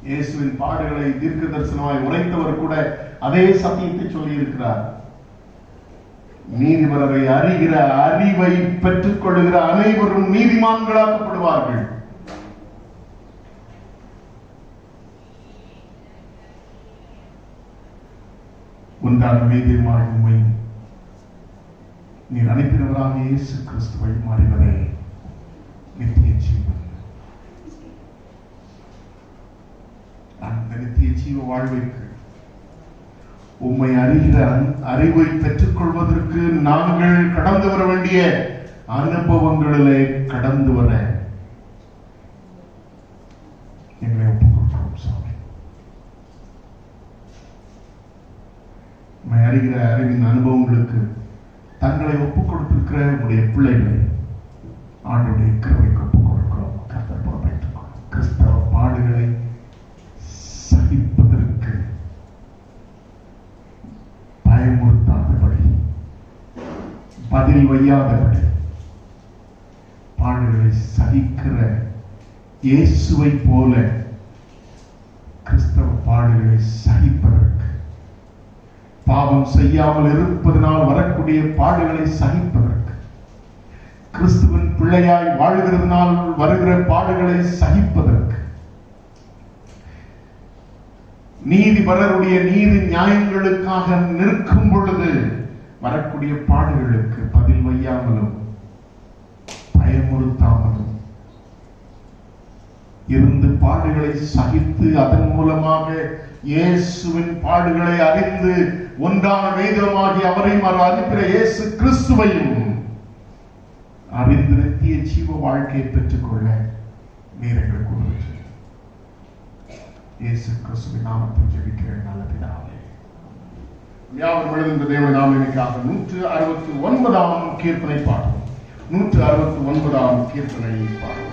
இயேசுவின் பாடுகளை தீர்க்க தரிசனமாய் உரைத்தவர் கூட அதே சத்தியத்தை சொல்லி இருக்கிறார். நீதிபரரை அறிகிற அறிவை பெற்றுக் கொள்கிற அனைவரும் நீதிமான்களாக்கப்படுவார்கள். ஒன்றாகவே தீர்மானம் உண்மை, நீர் அனுப்பினவராக இயேசு கிறிஸ்துவை அறிவதே நித்திய ஜீவன். அந்த நித்திய ஜீவ வாழ்விற்கு உம்மை அறிகிற அறிவை பெற்றுக் கொள்வதற்கு நாங்கள் கடந்து வர வேண்டிய அனுபவங்களிலே கடந்து வர எங்களை ஒப்புக்கொள்கிறோம் சாமி. உம்மை அறிகிற அறிவின் அனுபவங்களுக்கு தங்களை ஒப்புக் கொடுத்திருக்கிற உடைய பிள்ளைகளை ஆண்டுடைய கிருபைக்கு ஒப்புக் கொடுக்கிறோம். கர்த்தர் பொறுப்பேற்றுக் கொள்ளும். கிறிஸ்தவ பாடுகளை சகிப்பதற்கு பயமுறுத்தாதபடி, பதில் வையாதபடி, பாடுகளை சகிக்கிற இயேசுவை போல கிறிஸ்தவ பாடுகளை சகிப்பதற்கு, பாவம் செய்யாமல் இருப்பதனால் வரக்கூடிய பாடுகளை சகிப்பதற்கு, கிறிஸ்துவின் பிள்ளையாய் வாழ்கிறதுனால் வருகிற பாடுகளை சகிப்பதற்கு, நீதிபரருடைய நீதி நியாயங்களுக்காக நிற்கும் பொழுது வரக்கூடிய பாடுகளுக்கு பதில் வையாமலும் பயமுறுத்தாமலும் இருந்து பாடுகளை சகித்து அதன் மூலமாக இயேசுவின் பாடுகளை அறிந்து ஒன்றான வேதமாகி அவரையும் அனுப்பின இயேசு கிறிஸ்துவையும் அறிந்து நித்திய ஜீவ வாழ்க்கையை பெற்றுக்கொள்ள நீர் எங்களுக்கு உதவி. இயேசு கிறிஸ்துவின் நாமத்தில் ஜெபிக்கிறேன் நல்ல பிதாவே. யாவரும் எழுந்த தேவ நாமத்திற்காக 169ஆம் கீர்த்தனை பாடுவோம். 169ஆம் கீர்த்தனை பாடுவோம்.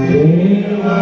தேவ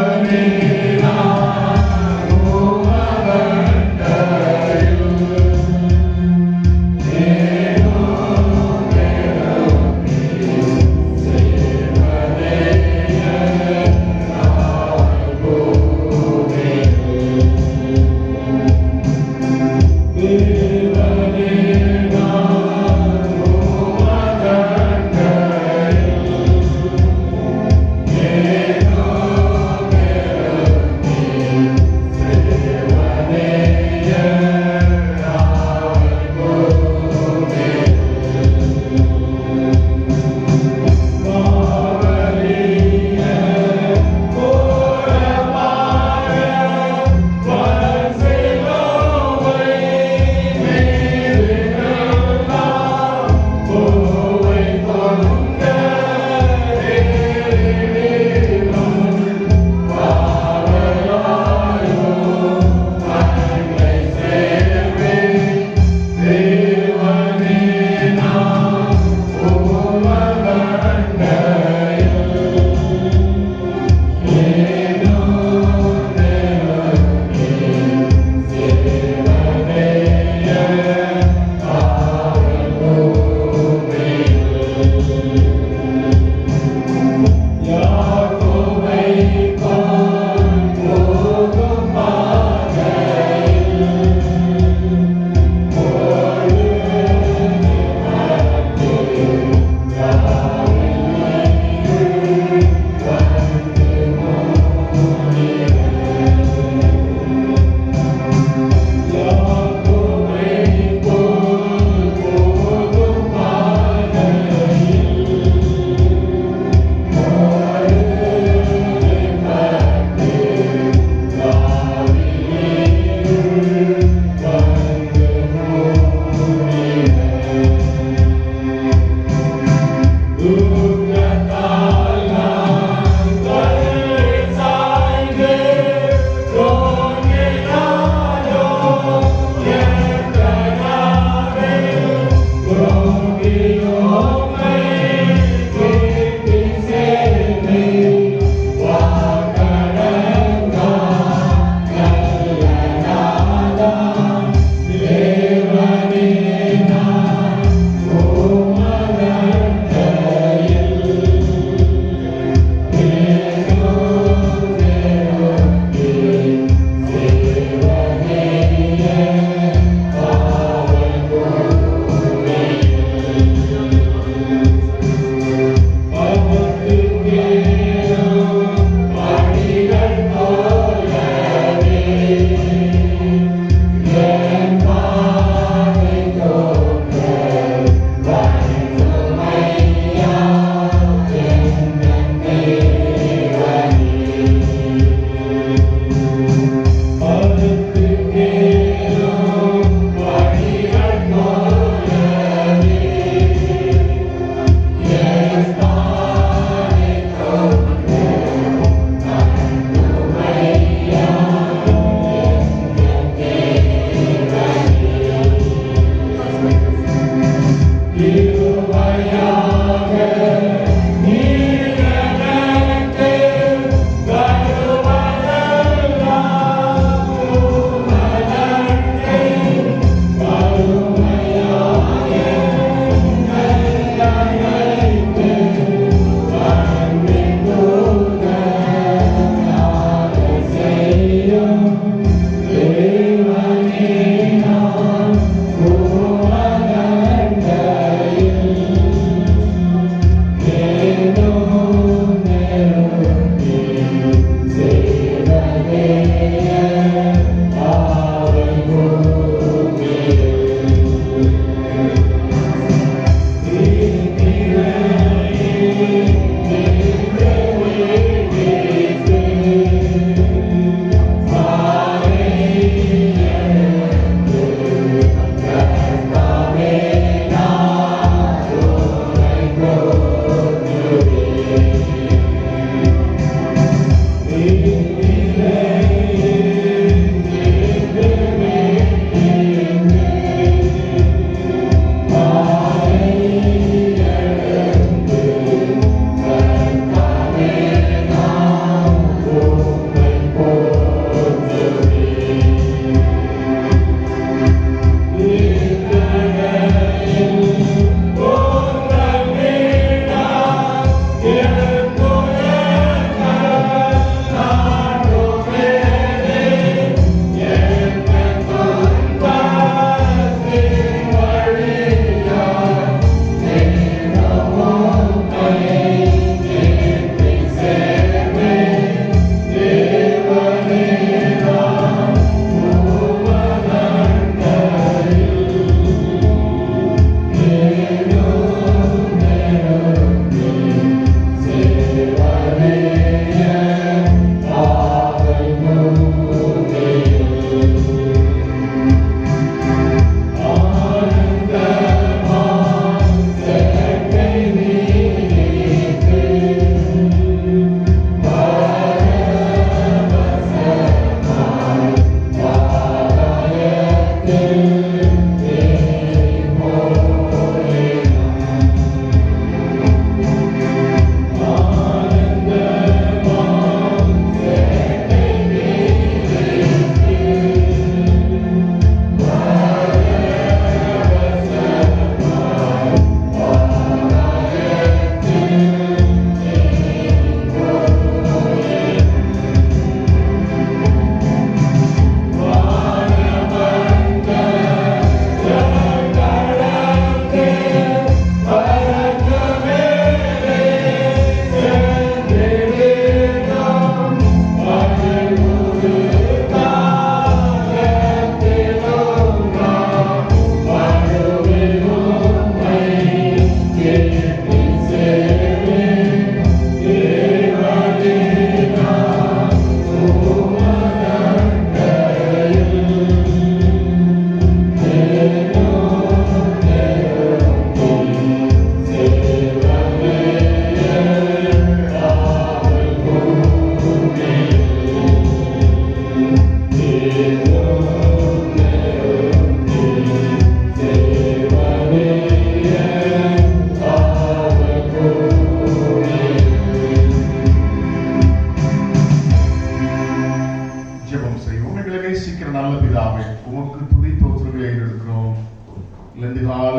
இந்த கால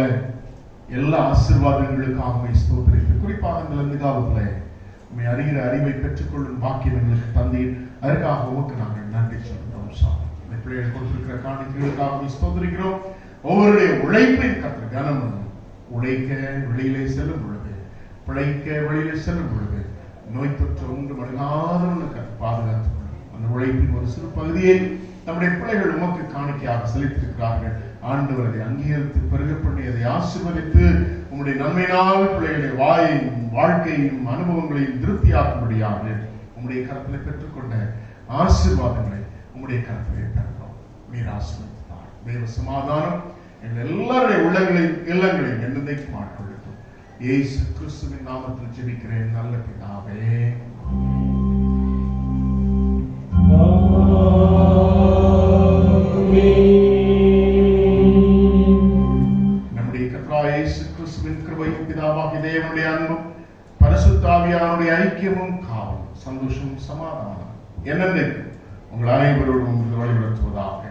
எல்லா ஆசீர்வாதங்களுக்காகவே ஸ்தோத்திரித்து, குறிப்பாக இந்த காலத்துல உண்மை அறிகிற அறிவை பெற்றுக்கொள்ளும் பாக்கியம் எங்களுக்கு தந்தீர். அதற்காக உமக்கு நாங்கள் நன்றி சொல்கிறோம் சாமி. இந்த பிள்ளைகள் கொடுத்திருக்கிற காணிக்கைகளுக்காக ஸ்தோத்திரிக்கிறோம். ஒவ்வொருடைய உழைப்பின் கற்று கனம் உழைக்க வெளியிலே செல்லும் பொழுது, பிழைக்க வெளியிலே செல்லும் பொழுது நோய் தொற்று ஒன்று மடங்காதவனுக்கு பாதுகாத்துக் கொள்ளும். அந்த உழைப்பின் ஒரு சிறு பகுதியை நம்முடைய பிள்ளைகள் உமக்கு காணிக்கையாக செலுத்தியிருக்கிறார்கள். ஆண்டவர் அதை அங்கீகரித்து பெருக பண்ணி அதை ஆசீர்வதித்து உங்களுடைய நன்மையினால் பிள்ளைகளுடைய வாழ்க்கையும் அனுபவங்களையும் திருப்தியாக்கும்படியாக உங்களுடைய கரத்திலே பெற்றுக்கொண்ட ஆசீர்வாதங்களை உங்களுடைய கரத்திலே பெறுகிறோம். நீர் ஆசீர்வதித்தார். தேவ சமாதானம் எங்கள் எல்லாருடைய இல்லங்களையும் என்னென்னைக்கும் ஆட்கொள்ளட்டும். இயேசு கிறிஸ்துவின் நாமத்தில் ஜெபிக்கிறேன் நல்ல பிதாவே. நம்முடைய கர்த்தராகிய இயேசு கிறிஸ்துவின் கிருபையும் பிதாவாகிய தேவனுடைய அன்பும் பரிசுத்த ஆவியானவருடைய ஐக்கியமும் காவலும் சந்தோஷமும் சமாதானம் என்னென்னைக்கும் உங்கள் அனைவரோடும் வழிநடத்துவதாக.